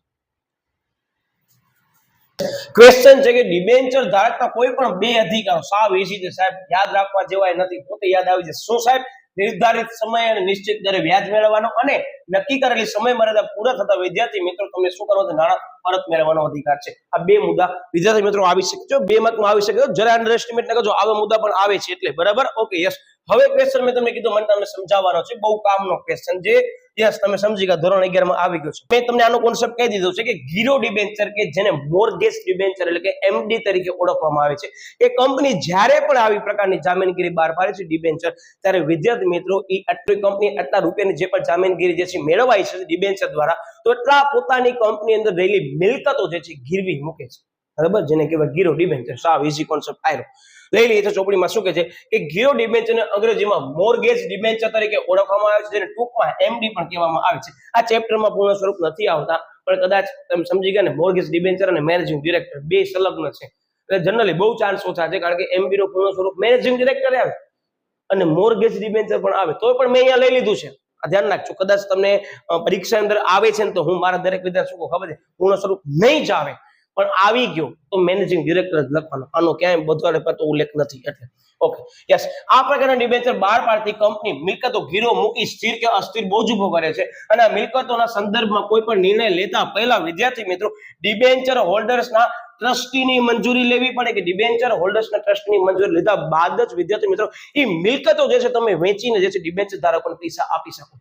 ક્વેશ્ચન છે કે ડિબેન્ચર ધારકના કોઈ પણ 2 અધિકારો સાવ ઈઝી છે સાહેબ, યાદ રાખવા જેવાય નથી, પોતે યાદ આવી જશે. શું સાહેબ? નિર્ધારિત સમય અને નિશ્ચિત દરે વ્યાજ મેળવવાનો અને નક્કી કરેલી સમય મર્યાદા પૂરા થતા વિદ્યાર્થી મિત્રો તમને શું કરવાનું? નાણાં પરત મેળવવાનો અધિકાર છે. આ 2 મુદ્દા વિદ્યાર્થી મિત્રો આવી શકે છે, 2 માર્કમાં આવી શકે છે, જરા અંડર એસ્ટિમેટ ન કરજો, આવા મુદ્દા પણ આવે છે એટલે, બરાબર. Okay, yes. હવે ક્વેશ્ચન મેં તમને કીધું મને તમને સમજાવવાનો છે, બહુ કામનો ક્વેશ્ચન જે યસ તમે સમજી ગયા, ધોરણ 11 માં આવી ગયો છે. મેં તમને આનો કોન્સેપ્ટ કહી દીધો છે કે ગીરો ડિબેન્ચર કે જેને મોર્ગેજ ડિબેન્ચર એટલે કે એમડી તરીકે ઓળખવામાં આવે છે, એ કંપની જ્યારે પણ આવી પ્રકારની જામીનગીરી બહાર પાડે છે ડિબેન્ચર, ત્યારે વિદ્યાર્થી મિત્રો એ આટલી કંપની આટલા રૂપિયાની જે પણ જામીનગીરી જે છે મેળવાય છે ડિબેન્ચર દ્વારા, તો એટલા પોતાની કંપની અંદર રહેલી મિલકતો જે છે ગીરવી મૂકે છે, બરાબર, જેને કહેવાય ગીરો ડિબેન્ચર. સાવ ઈઝી કોન્સેપ્ટ આવ્યો. લઈ લઈએ તો ચોપડીમાં શું કહે છે કે ગીરો ડિબેન્ચરને અંગ્રેજીમાં મોર્ગેજ ડિબેન્ચર તરીકે ઓળખવામાં આવે છે, જેને ટૂંકમાં એમડી પણ કહેવામાં આવે છે. આ ચેપ્ટરમાં પૂર્ણ સ્વરૂપ નથી આવતા, પણ કદાચ તમે સમજી ગયા ને, મોર્ગેજ ડિબેન્ચર અને મેનેજિંગ ડિરેક્ટર બે સંલગ્ન છે, એટલે જનરલી બહુ ચાન્સ ઓછા છે, કારણ કે એમડી નો પૂર્ણ સ્વરૂપ મેનેજિંગ ડિરેક્ટર આવે અને મોર્ગેજ ડિબેન્ચર પણ આવે, તો પણ મેં અહીંયા લઈ લીધું છે. આ ધ્યાન રાખજો, કદાચ તમને પરીક્ષા અંદર આવે છે ને, તો હું મારા દરેક વિદ્યાર્થીઓ ખબર છે પૂર્ણ સ્વરૂપ નહીં જ આવે, પણ આવી ગયો તો મેનેજિંગ ડિરેક્ટર જ લખવાનો, આનો ક્યાંય બધવાડે પડતો ઉલ્લેખ નથી. એટલે ઓકે, યસ, આ પ્રકારના ડિબેન્ચર બહાર પાડતી કંપની મિલકતો ગીરો મૂકી સ્થિર કે અસ્થિર બોજ ઉભો કરે છે, અને આ મિલકતોના સંદર્ભમાં કોઈ પણ નિર્ણય લેતા પહેલા વિદ્યાર્થી મિત્રો ડિબેન્ચર હોલ્ડર્સના ટ્રસ્ટીની મંજૂરી લેવી પડે, કે ડિબેન્ચર હોલ્ડર્સના ટ્રસ્ટની મંજૂરી લીધા બાદ જ વિદ્યાર્થી મિત્રો એ મિલકતો જે છે તમે વેચીને જે છે ડિબેન્ચર ધારકોને પૈસા આપી શકો.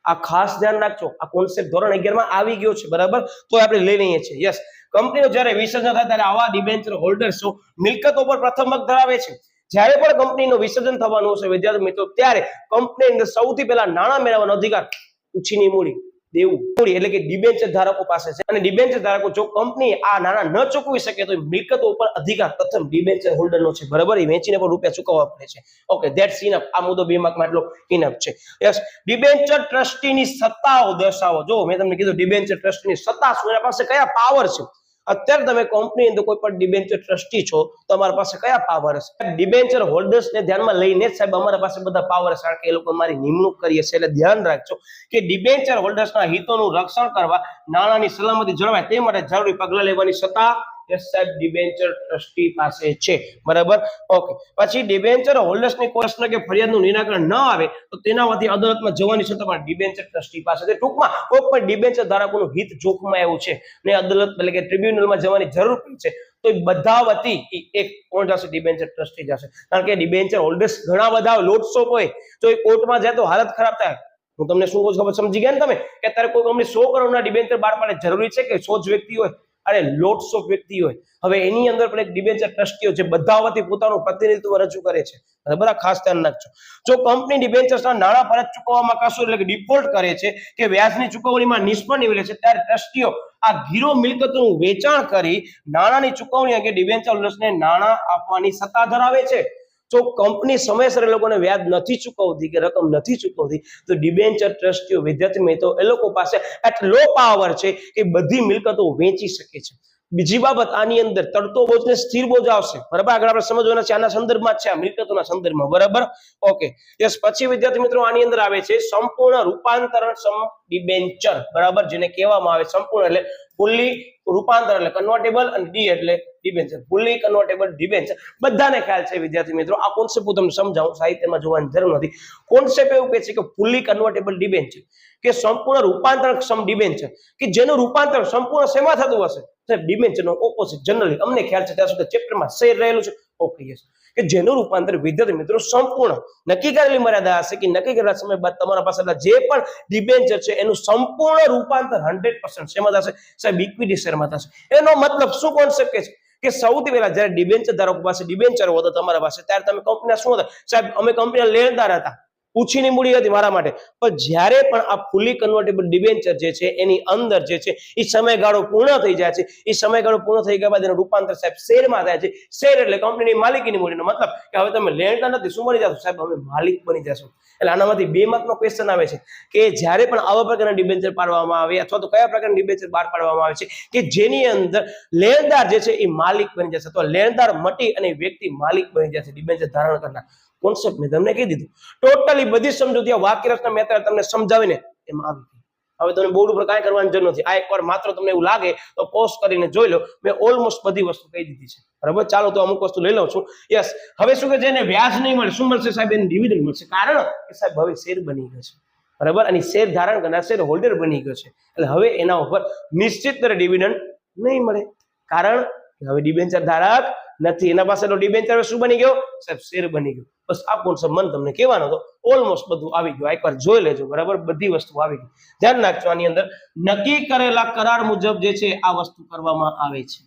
આ ખાસ ધ્યાન રાખજો, આ કોન્સેપ્ટ ધોરણ 11 માં આવી ગયો છે, બરાબર, તો આપણે લઈ લઈએ છીએ. યસ, કંપનીઓ જ્યારે વિસર્જન થાય ત્યારે આવા ડિબેન્ચર હોલ્ડર્સો મિલકતો પર પ્રથમ હક ધરાવે છે. જ્યારે પણ કંપનીનું વિસર્જન થવાનું હશે વિદ્યાર્થી મિત્રો, ત્યારે કંપની અંદર સૌથી પહેલા નાણાં મેળવવાનો અધિકાર ઉછીની મૂડી દેવું મૂડી એટલે કે ડિબેન્ચર ધારકો પાસે છે, અને ડિબેન્ચર ધારકો જો કંપની આ નાણાં ન ચૂકવી શકે તો મિલકતો ઉપર અધિકાર પ્રથમ ડિબેન્ચર હોલ્ડરનો છે, બરાબર, એ વેચીને પણ રૂપિયા ચૂકવવા પડે છે. Okay, that's enough. આ મુદ્દો 2 માર્કમાં એટલો ઇનફ છે. યસ, ડિબેન્ચર ટ્રસ્ટીની સત્તાઓ દર્શાવો. જો મેં તમને કીધું ડિબેન્ચર ટ્રસ્ટીની સત્તા શું, એના પાસે કયા પાવર છે. અત્યારે તમે કંપની અંદર કોઈ પણ ડિબેન્ચર ટ્રસ્ટી છો, તમારા પાસે કયા પાવર હશે? ડિબેન્ચર હોલ્ડર્સ ને ધ્યાનમાં લઈને જ સાહેબ અમારા પાસે બધા પાવર હશે, કારણ કે એ લોકો મારી નિમણૂક કરીએ છે. એટલે ધ્યાન રાખજો કે ડિબેન્ચર હોલ્ડર્સના હિતોનું રક્ષણ કરવા, નાણાંની સલામતી જળવાય તે માટે જરૂરી પગલાં લેવાની સત્તા સાહેબ ડિબેન્ચર ટ્રસ્ટી પાસે છે, બરાબર. ઓકે, પછી ડિબેન્ચર હોલ્ડર્સની કોઈ પ્રશ્ન કે ફરિયાદનું નિરાકરણ ન આવે તો તેનામાંથી અદાલતમાં જવાની સત્તા પણ ડિબેન્ચર ટ્રસ્ટી પાસે છે. ટૂંકમાં કોઈ પણ ડિબેન્ચર ધારકોનું હિત જોખમાય એવું છે ને અદાલત એટલે કે ટ્રિબ્યુનલમાં જવાની જરૂર છે, તો બધા વતી એક કોણ જશે? ડિબેન્ચર ટ્રસ્ટી જશે, કારણ કે ડિબેન્ચર હોલ્ડર્સ ઘણા બધા લોટસો હોય, તો એ કોર્ટમાં જાય તો હાલત ખરાબ થાય. હું તમને શું કહું છું ખબર સમજી ગયા ને તમે, કે અત્યારે કોઈ કંપની 100 કરોડના ડિબેન્ચર બહાર પાડે, જરૂરી છે કે 100 જ વ્યક્તિ હોય? અરે લોટ્સ ઓફ વ્યક્તિ હોય. હવે એની અંદર પણ એક ડિબેન્ચર ટ્રસ્ટીઓ છે, બધા વતી પોતાનું પ્રતિનિધિત્વ રજૂ કરે છે, બરાબર, ખાસ ધ્યાન રાખજો. જો કંપની ડિબેન્ચર્સના નાણાં પરત ચૂકવવામાં કસૂર એટલે કે ડિફોલ્ટ કરે છે કે વ્યાજની ચૂકવણીમાં નિષ્ફળ નીવડે છે, ત્યારે ટ્રસ્ટીઓ આ ગીરો મિલકતોનું વેચાણ કરી નાણાંની ચૂકવણી અંગે ડિબેન્ચર હોલ્ડર્સને નાણાં આપવાની સત્તા ધરાવે છે. જો કંપની સમયસર એ લોકોને વ્યાજ નથી ચૂકવતી કે રકમ નથી ચૂકવતી, તો ડિબેન્ચર ટ્રસ્ટીઓ વિદ્યાર્થી મિત્રો એ લોકો પાસે એટલો પાવર છે કે બધી મિલકતો વેચી શકે છે. બીજી બાબત, આની અંદર તરતો બોજ ને સ્થિર બોજ આવશે, બરાબર, આગળ આપણે સમજવાના છે, આના સંદર્ભમાં જ છે, આ મિલકતોના સંદર્ભમાં, બરાબર. ઓકે, યસ, પછી વિદ્યાર્થી મિત્રો આની અંદર આવે છે સંપૂર્ણ રૂપાંતરણ સમ ડિબેન્ચર, બરાબર, જેને કહેવામાં આવે સંપૂર્ણ એટલે ફુલ્લી રૂપાંતર એટલે કન્વર્ટેબલ, અને ડી એટલે ડિબેન્ચર, ફુલ્લી કન્વર્ટેબલ ડિબેન્ચર. બધાને ખ્યાલ છે વિદ્યાર્થી મિત્રો, આ કોન્સેપ્ટ હું તમને સમજાવું, સાહિત્યમાં જોવાની જરૂર નથી. કોન્સેપ્ટ એવું કહે છે કે ફુલ્લી કન્વર્ટેબલ ડિબેન્ચર કે સંપૂર્ણ રૂપાંતરક્ષમ ડિબેન્ચર, કે જેનું રૂપાંતર સંપૂર્ણ શેમાં થતું હશે? સાહેબ ડિબેન્ચરનો ઓપોઝિટ. જનરલી અમને ખ્યાલ છે ત્યાં સુધી ચેપ્ટરમાં શેર રહેલું છે. ઓકે, યસ, કે જેનું રૂપાંતર વિદ્યાર્થી મિત્રો સંપૂર્ણ નક્કી કરેલી મર્યાદા હશે કે નક્કી કરેલા સમય બાદ તમારા પાસે જે પણ ડિબેન્ચર છે એનું સંપૂર્ણ રૂપાંતર 100% શેમાં થશે? સાહેબ ઇક્વિટી શેરમાં થશે. એનો મતલબ શું કોન્સેપ્ટ છે કે સૌથી પહેલા જ્યારે ડિબેન્ચર ધારકો પાસે ડિબેન્ચર હતો તમારા પાસે, ત્યારે તમે કંપનીના શું હતા? સાહેબ અમે કંપનીના લેણદાર હતા, ઉછીની મૂડી હતી મારા માટે. પણ જ્યારે પણ આ ફુલી કન્વર્ટેબલ ડિબેન્ચર જે છે એની અંદર જે છે એ સમયગાળો પૂર્ણ થઈ જાય છે, એ સમયગાળો પૂર્ણ થઈ ગયા બાદ એનું રૂપાંતર સાહેબ શેરમાં થાય છે. શેર એટલે કંપનીની માલિકીની મૂડીનો મતલબ કે હવે તમે લેણદાર નથી, શું બની જશો? સાહેબ અમે માલિક બની જશો. એટલે આનામાંથી 2 માર્કનો ક્વેશ્ચન આવે છે કે જ્યારે પણ આવા પ્રકારના ડિબેન્ચર પાડવામાં આવે અથવા તો કયા પ્રકારના ડિબેન્ચર બહાર પાડવામાં આવે છે કે જેની અંદર લેણદાર જે છે એ માલિક બની જશે, તો લેણદાર મટી અને વ્યક્તિ માલિક બની જશે ડિબેન્ચર ધારણ કરનાર. કોન્સેપ્ટ મેં તમને કહી દીધું, ટોટલી બધી સમજૂતી વાક્ય રચના મેં અત્યારે તમને સમજાવીને એમાં આવી ગઈ. હવે તમને બોર્ડ ઉપર કાંઈ કરવાની જરૂર નથી. આ એકવાર માત્ર તમને એવું લાગે તો પોઝ કરીને જોઈ લો, મેં ઓલમોસ્ટ બધી વસ્તુ કહી દીધી છે, બરાબર. ચાલો તો અમુક વસ્તુ લઈ લઉં છું. યસ, હવે શું કે છે એને વ્યાજ નહીં મળે, શું મળશે સાહેબ? એને ડિવિડન્ડ મળશે, કારણ કે સાહેબ હવે શેર બની ગયો છે, બરાબર, અને શેર ધારણ કરનાર શેર હોલ્ડર બની ગયો છે, એટલે હવે એના ઉપર નિશ્ચિત દરે ડિવિડન્ડ નહીં મળે, કારણ કે હવે ડિબેન્ચર ધારક નથી. એના પાસેનો ડિબેન્ચર શું બની ગયો સાહેબ? શેર બની ગયો. બસ આ કોન્સેપ્ટ મને તમને કહેવાનો હતો. ઓલમોસ્ટ બધું આવી ગયું. એકવાર જોઈ લેજો, બરાબર? બધી વસ્તુ આવી ગઈ. ધ્યાન રાખજો, આની અંદર નક્કી કરેલા કરાર મુજબ જે છે આ વસ્તુ કરવામાં આવે છે.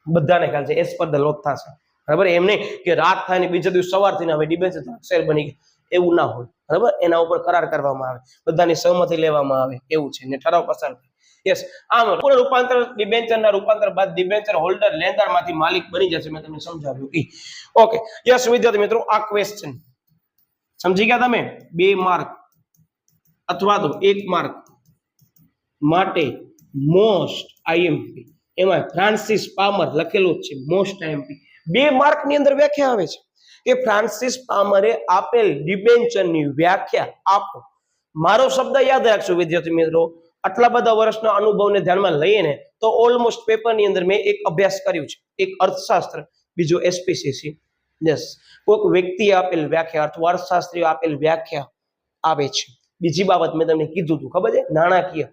બધાને ખ્યાલ છે એઝ પર ધ લો થશે, બરાબર? એમ નહીં કે રાત થાય ને બીજા દિવસ સવાર થઈને હવે ડિબેન્ચર શેર બની ગઈ, એવું ના હોય, બરાબર? એના ઉપર કરાર કરવામાં આવે, બધાની સહમતિ લેવામાં આવે, એવું છે ને ઠરાવ પસાર થાય. યસ, આમ રૂપાંતર ડિબેન્ચરના રૂપાંતર બાદ ડિબેન્ચર હોલ્ડર લેણદારમાંથી માલિક બની જશે. મેં તમને સમજાવ્યું ઈ. ઓકે, યસ વિદ્યાર્થી મિત્રો, આ ક્વેશ્ચન સમજી ગયા તમે? 2 માર્ક અથવા તો 1 માર્ક માટે મોસ્ટ આઈએમપી, એમાં ફ્રાન્સિસ પામર લખેલું છે મોસ્ટ આઈએમપી. 2 માર્ક ની અંદર વ્યાખ્યા આવે છે કે ફ્રાન્સિસ પામરે આપેલ ડિબેન્ચરની વ્યાખ્યા આપો. મારો શબ્દ યાદ રાખજો વિદ્યાર્થી મિત્રો, આટલા બધા વર્ષના અનુભવને ધ્યાનમાં લઈને તો ઓલમોસ્ટ પેપરની અંદર મેં એક અભ્યાસ કર્યું છે, એક અર્થશાસ્ત્ર, બીજો એસપીસીસી. યસ, કોઈક વ્યક્તિએ આપેલ વ્યાખ્યા અથવા અર્થશાસ્ત્રીઓ આપેલ વ્યાખ્યા આવે છે. બીજી બાબત મેં તમને કીધું હતું, ખબર છે? નાણાકીય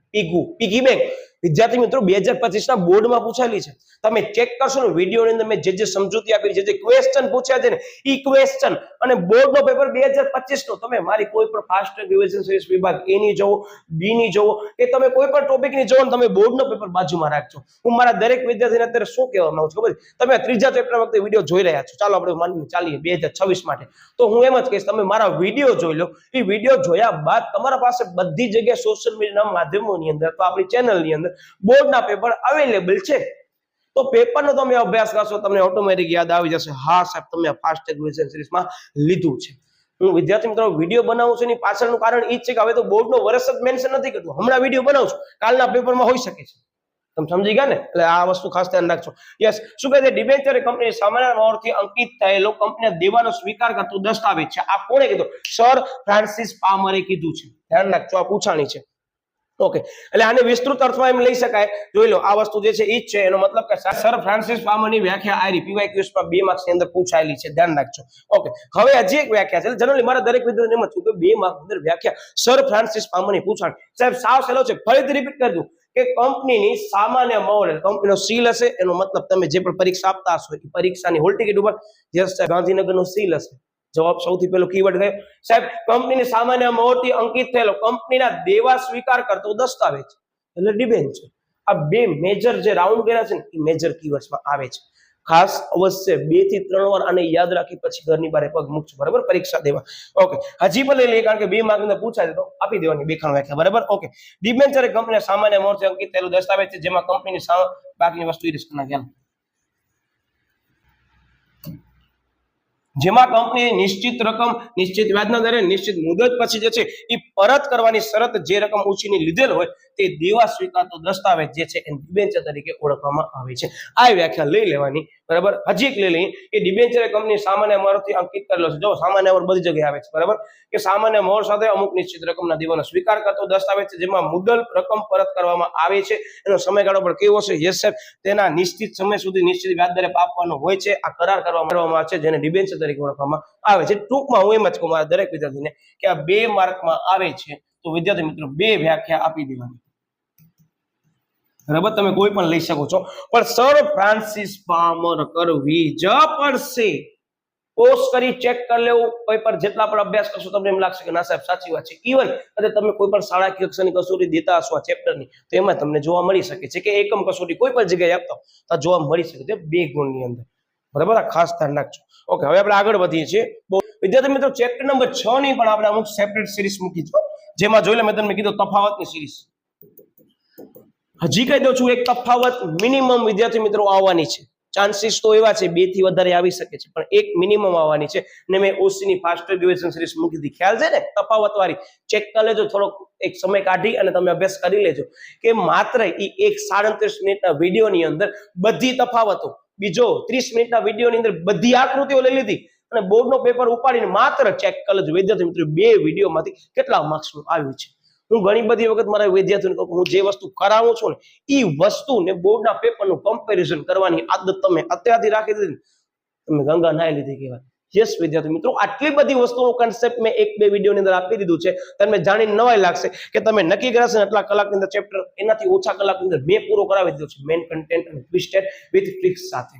પીગી બેંક વિદ્યાર્થી મિત્રો 2025 ના બોર્ડમાં પૂછાયેલી છે. તમે ચેક કરશો ને વિડીયોની અંદર મેં જે સમજૂતી આપી, જે ક્વેશ્ચન પૂછ્યા છે ને ઈ ક્વેશ્ચન અને બોર્ડનો પેપર 2025 નો તમે મારી કોઈ પણ ફાસ્ટ ટ્રેક રિવિઝન સિરીઝ વિભાગ એ ની જોવો, બી ની જોવો, કે તમે કોઈ પણ ટોપિક ની જોવો ને તમે બોર્ડનો પેપર બાજુમાં રાખજો. હું મારા દરેક વિદ્યાર્થીને અત્યારે શું કહેવા માંગુ છું ખબર છે? તમે ત્રીજા ચેપ્ટર વખતે વિડીયો જોઈ રહ્યા છો, ચાલો આપણે માનીને ચાલીએ 2026 માટે, તો હું એમ જ કહીશ તમે મારા વિડીયો જોઈ લો. એ વિડીયો જોયા બાદ તમારા પાસે બધી જગ્યાએ સોશિયલ મીડિયાના માધ્યમોની અંદર તો આપણી ચેનલની અંદર બોર્ડના પેપર અવેલેબલ છે. તો પેપરનો તમે અભ્યાસ કરશો, તમને ઓટોમેટિક યાદ આવી જશે, હા સાહેબ તમે ફાસ્ટ ટ્રેક રિવિઝન સિરીઝમાં લીધું છે. હું વિદ્યાર્થી મિત્રો વિડીયો બનાવું છું એની પાછળનું કારણ એ જ છે કે હવે તો બોર્ડનો વર્ષ જ મેન્શન નથી કરતું. હમણાં વિડીયો બનાવું છું, કાલના પેપરમાં હોઈ શકે છે. તમે સમજી ગયા ને? એટલે આ વસ્તુ ખાસ ધ્યાન રાખજો. યસ, શું કહે છે? ડિબેન્ચર એ કંપની સામાન્ય મોહરથી અંકિત થયેલો કંપનીના દેવાનો સ્વીકાર કરતો દસ્તાવેજ છે. આ કોણે કીધું? સર ફ્રાન્સિસ પામરે કીધું છે. ધ્યાન રાખજો, આ પૂછાણી છે. ઓકે, એટલે આને વિસ્તૃત અર્થમાં એમ લઈ શકાય. જોઈ લો, આ વસ્તુ જે છે ઈ જ છે. એનો મતલબ કે સર ફ્રાન્સિસ પામરની વ્યાખ્યા આરી પીવાયક્યુએસ માં 2 માર્ક્સ ની અંદર પૂછાયેલી છે. ધ્યાન રાખજો. ઓકે, હવે હજી એક વ્યાખ્યા છે. જનરલી મારા દરેક વિદ્યાર્થીને એમ જ છું કે 2 માર્ક્સ અંદર વ્યાખ્યા સર ફ્રાન્સિસ પામરની પૂછાણી. સાહેબ સાવ સહેલો છે, ફરીથી રિપીટ કરી દઉં કે કંપનીની સામાન્ય મોડેલ, કંપનીનો સીલ હશે, એનો મતલબ તમે જે પણ પરીક્ષા આપતા હશો એ પરીક્ષાની હોલ ટિકિટ ઉપર યસ સાહેબ ગાંધીનગરનો સીલ હશે. જવાબ સૌથી પહેલો કીવર્ડ ગયો સાહેબ. કંપનીની સામાન્ય મોહરથી અંકિત થયેલો કંપનીના દેવા સ્વીકાર કરતો દસ્તાવેજ એટલે ડિબેન્ચર. આ 2 મેજર જે રાઉન્ડ કર્યા છે ને એ મેજર કીવર્ડ્સમાં આવે છે. ખાસ અવશ્ય 2 થી 3 વાર આને યાદ રાખી પછી ઘરની બહાર પગ મૂકજો, બરાબર? પરીક્ષા દેવા. ઓકે, હજી પણ લઈ લઈએ કારણ કે 2 માર્ક અંદર પૂછાય તો આપી દેવાની 2 ખાણ વ્યાખ્યા, બરાબર? ઓકે, ડિબેન્ચર એ કંપનીના સામાન્ય મોહરથી અંકિત થયેલો દસ્તાવેજ છે જેમાં કંપનીની બાકીની વસ્તુ ઇરેઝ કરી નાખ્યા, જેમાં કંપની નિશ્ચિત રકમ, નિશ્ચિત વ્યાજના દરે, નિશ્ચિત મુદત પછી જે છે એ પરત કરવાની શરત જે રકમ ઉછીની લીધેલ હોય તે દેવા સ્વીકારતો દસ્તાવેજ જે છે એ ડિબેન્ચર તરીકે ઓળખવામાં આવે છે. આ વ્યાખ્યા લઈ લેવાની, બરાબર? હજી એક લઈ લઈએ કે ડિબેન્ચર એ કંપની સામાન્ય મોહરથી અંકિત કરેલો છે. જો સામાન્ય મોહર બધી જગ્યાએ આવે છે, બરાબર? કે સામાન્ય મોહર સાથે અમુક નિશ્ચિત રકમના દેવાનો સ્વીકાર કરતો દસ્તાવેજ છે જેમાં મુદ્દલ રકમ પરત કરવામાં આવે છે. એનો સમયગાળો પણ કેવો છે? યસ સાહેબ, તેના નિશ્ચિત સમય સુધી નિશ્ચિત વ્યાજ દરે આપવાનો હોય છે. આ કરાર કરવામાં આવે છે જેને ડિબેન્ચર તરીકે ઓળખવામાં આવે છે. ટૂંકમાં હું એમ જ કહું મારા દરેક વિદ્યાર્થીને કે આ 2 માર્કમાં આવે છે તો વિદ્યાર્થી મિત્રો 2 વ્યાખ્યા આપી દેવાની, બરાબર? તમે કોઈ પણ લઈ શકો છો, પણ સર ફ્રાન્સિસ પામર કરવી જ પડશે. પોઝ કરી ચેક કરી લેવું. કોઈ પણ જેટલા પણ અભ્યાસ કરશો તમને એમ લાગશે કે ના સાહેબ સાચી વાત છે. ઇવન અને તમે કોઈ પણ શાળાકીય કક્ષાની કસોટી દેતા હશો આ ચેપ્ટરની તો એમાં તમને જોવા મળી શકે છે કે એકમ કસોટી કોઈ પણ જગ્યાએ આપતા તો જોવા મળી શકે છે 2 ગુણની અંદર, બરાબર? આ ખાસ ધ્યાન રાખજો. ઓકે, હવે આપણે આગળ વધીએ છીએ. વિદ્યાર્થી મિત્રો ચેપ્ટર નંબર 6 ની પણ આપણે અમુક સેપરેટ સિરીઝ મૂકી છે, જેમાં જોઈ લે મેં તમને કીધું તફાવતની સિરીઝ. હજી કહી દઉં છું એક તફાવત મિનિમમ વિદ્યાર્થી મિત્રો આવવાની છે. ચાન્સીસ તો એવા છે 2 થી વધારે આવી શકે છે પણ એક મિનિમમ આવવાની છે. ને મેં ઓસી ની ફાસ્ટ ટ્રેક રિવિઝન સિરીઝ મૂકી હતી, ખ્યાલ છે ને? તફાવત વાળી ચેક કરી લેજો, થોડોક એક સમય કાઢી અને તમે અભ્યાસ કરી લેજો કે માત્ર ઈ 1:37 મિનિટના વિડીયોની અંદર બધી તફાવતો, બીજો 30 મિનિટના વિડીયોની અંદર બધી આકૃતિઓ લઈ લીધી અને બોર્ડનો પેપર ઉપાડીને માત્ર ચેક કરી લેજો વિદ્યાર્થી મિત્રો 2 વિડીયોમાંથી કેટલા માર્ક્સનું આવ્યું છે. હું ઘણી બધી વખત મારા વિદ્યાર્થીઓને કહું હું જે વસ્તુ કરાવું છું ને એ વસ્તુને બોર્ડના પેપરનું કમ્પેરિઝન કરવાની આદત તમે અત્યારથી રાખી દીધી, તમે ગંગા નાઈ લીધી કહેવાય. યસ વિદ્યાર્થી મિત્રો, આટલી બધી વસ્તુનો કન્સેપ્ટ મેં 1-2 વિડીયોની અંદર આપી દીધું છે. તમને જાણીને નવાઈ લાગશે કે તમે નક્કી કરાશે એટલા કલાકની અંદર ચેપ્ટર એનાથી ઓછા કલાકની અંદર મેં પૂરો કરાવી દીધો છે મેઇન કન્ટેન્ટ અને ટ્વિસ્ટેડ વિથ ટ્રિક્સ સાથે.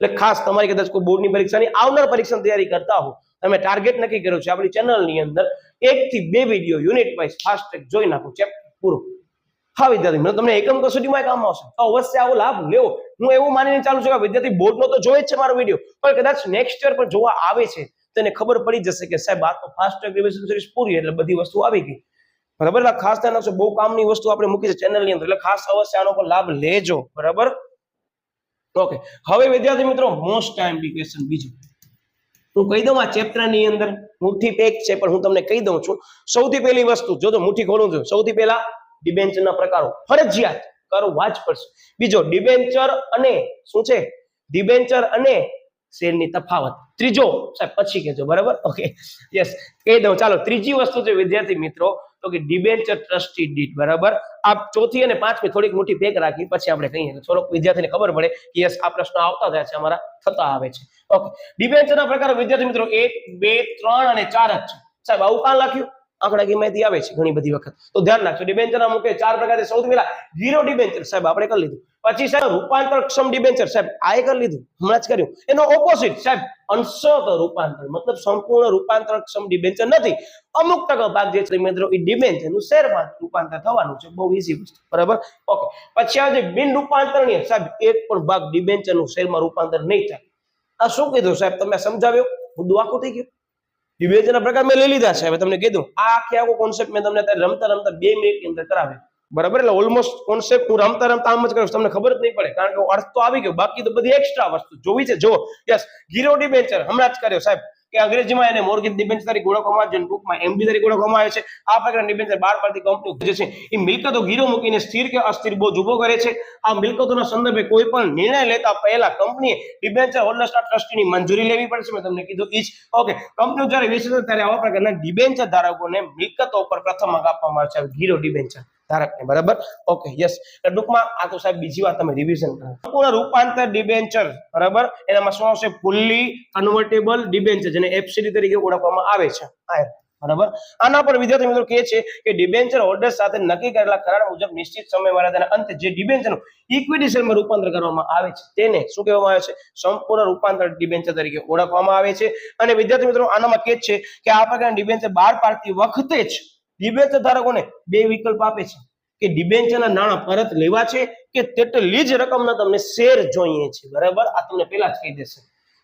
એટલે ખાસ તમારી કદાચ કોઈ બોર્ડની પરીક્ષાની આવનાર પરીક્ષાની તૈયારી કરતા હો, તમે ટાર્ગેટ નક્કી કર્યું છે આપણી ચેનલની અંદર 1 થી 2 video unit wise fast track જોઈ નાખો, ચેપ્ટર પૂરો. હા વિદ્યાર્થી મિત્રો, તમને એકમ કસોટીમાં કામ આવશે તો અવશ્ય આવો લાભ લેવો. હું એવું માનીને ચાલુ છું કે વિદ્યાર્થી બોર્ડનો તો જોઈ જ છે મારો વિડીયો, પણ કદાચ નેક્સ્ટ યર પર જોવા આવે છે તેને ખબર પડી જશે કે સાહેબ આ તો ફાસ્ટ ટ્રેક રિવિઝન સિરીઝ પૂરી એટલે બધી વસ્તુ આવી ગઈ. બરાબર, ખાસ ધ્યાન રાખજો, બહુ કામની વસ્તુ આપણે મૂકી છે ચેનલની અંદર, એટલે ખાસ અવશ્ય આનો પર લાભ લેજો. બરાબર, ઓકે. હવે વિદ્યાર્થી મિત્રો, મોસ્ટ ટાઈમલી ક્વેશ્ચન બીજું હું કહી દઉં, આ ચેપ્ટરની અંદર મુઠ્ઠી પેક છે પણ હું તમને કહી દઉં છું. સૌથી પહેલી વસ્તુ જો મુઠ્ઠી ખોલું છું, સૌથી પહેલા ડિબેન્ચરના પ્રકારો ફરજિયાત કરવા જ પડશે. બીજો ડિબેન્ચર અને શું છે, ડિબેન્ચર અને શેરની તફાવત. ત્રીજો સાહેબ પછી કહેજો, બરાબર, ઓકે, યસ, કહી દઉં. ચાલો, ત્રીજી વસ્તુ છે વિદ્યાર્થી મિત્રો તો કે ડિબેન્ચર ટ્રસ્ટી ડીડ. બરાબર, આ ચોથી અને પાંચમી થોડીક મોટી પેક રાખી પછી આપણે કહીએ, થોડોક વિદ્યાર્થીને ખબર પડે કે યસ આ પ્રશ્નો આવતા જાય છે, અમારા થતા આવે છે. ઓકે, ડિબેન્ચરના પ્રકારો વિદ્યાર્થી મિત્રો 1, 2, 3 અને 4 જ છે. સાહેબ આવું કાં લખ્યું? આંકડાકીય માહિતી આવે છે ઘણી બધી વખત, તો ધ્યાન રાખજો. ડિબેન્ચરના મુખ્ય 4 પ્રકાર છે. સૌથી પહેલા ઝીરો ડિબેન્ચર, સાહેબ આપણે કરી લીધું. પછી સાહેબ રૂપાંતરક્ષમ ડિબેન્ચર, સાહેબ આ કરી લીધું, હમણાં જ કર્યું. એનો ઓપોઝિટ સાહેબ અંશત રૂપાંતર, મતલબ સંપૂર્ણ રૂપાંતરક્ષમ ડિબેન્ચર નથી, અમુક ટકા ભાગ જે છે મિત્રો એ ડિબેન્ચરનું શેરમાં રૂપાંતર થવાનું છે. બહુ ઈઝી વસ્તુ, બરાબર, ઓકે. પછી આ જે બિન રૂપાંતરણીય, સાહેબ એક પણ ભાગ ડિબેન્ચરનું શેરમાં રૂપાંતર નહીં થાય. આ શું કીધું સાહેબ, તમે સમજાવ્યો, મુદ્દો આખો થઈ ગયો. ડિબેન્ચરના પ્રકાર મેં લઈ લીધા છે, હવે તમને કીધું આ આખો કોન્સેપ્ટ મેં તમને અત્યારે રમતા 2 મિનિટની અંદર કરાવ્યો. બરાબર, એટલે ઓલમોસ્ટ કોન્સેપ્ટ હું રમતા આમ જ કરું, તમને ખબર જ નહીં પડે કારણ કે અર્થ તો આવી ગયો, બાકી તો બધી એક્સ્ટ્રા વસ્તુ જોવી છે. જો યસ, ગીરો ડિબેન્ચર હમણાં જ કર્યો સાહેબ, કે અંગ્રેજીમાં એને મોર્ગેજ ડિબેન્ચર તરીકે ઓળખવામાં આવે છે, ટૂંકમાં એમડી તરીકે ઓળખવામાં આવે છે. આ પ્રકારના ડિબેન્ચર 12 પાડતી કંપનીઓ જે છે એ મિલકતો ગીરો મૂકીને સ્થિર કે અસ્થિર બોજ ઉભો કરે છે. આ મિલકતોના સંદર્ભે કોઈ પણ નિર્ણય લેતા પહેલા કંપનીએ ડિબેન્ચર હોલ્ડર્સના ટ્રસ્ટીની મંજૂરી લેવી પડશે. મેં તમને કીધું ઈ જ, ઓકે. કંપનીઓ જ્યારે વેચે છે ત્યારે આવા પ્રકારના ડિબેન્ચર ધારકોને મિલકતો પર પ્રથમ હક આપવામાં આવે છે, ગીરો ડિબેન્ચર ધારકને. બરાબર, ઓકે, યસ. ટૂંકમાં આ તો સાહેબ બીજી વાર તમે રિવિઝન કરો. સંપૂર્ણ રૂપાંતર ડિબેન્ચર, બરાબર, એનામાં શું આવશે? ફુલ્લી કન્વર્ટેબલ ડિબેન્ચર, જેને એફસીડી તરીકે ઓળખવામાં આવે છે. બરાબર, આના પર વિદ્યાર્થી મિત્રો કહે છે કે ડિબેન્ચર હોલ્ડર સાથે નક્કી કરેલા કરાર મુજબ નિશ્ચિત સમયમર્યાદાના અંતે જે ડિબેન્ચરનું ઇક્વિટી શેરમાં રૂપાંતર કરવામાં આવે છે તેને શું કહેવામાં આવે છે? સંપૂર્ણ રૂપાંતર ડિબેન્ચર તરીકે ઓળખવામાં આવે છે. અને વિદ્યાર્થી મિત્રો આનામાં કહે છે કે આ પ્રકારના ડિબેન્ચર બહાર પાડતી વખતે જ ડિબેન્ચર ધારકોને 2 વિકલ્પ આપે છે કે ડિબેન્ચરના નાણાં પરત લેવા છે કે તેટલી જ રકમના તમને શેર જોઈએ છે. બરાબર, આ તમને પહેલા જ કહી દેશે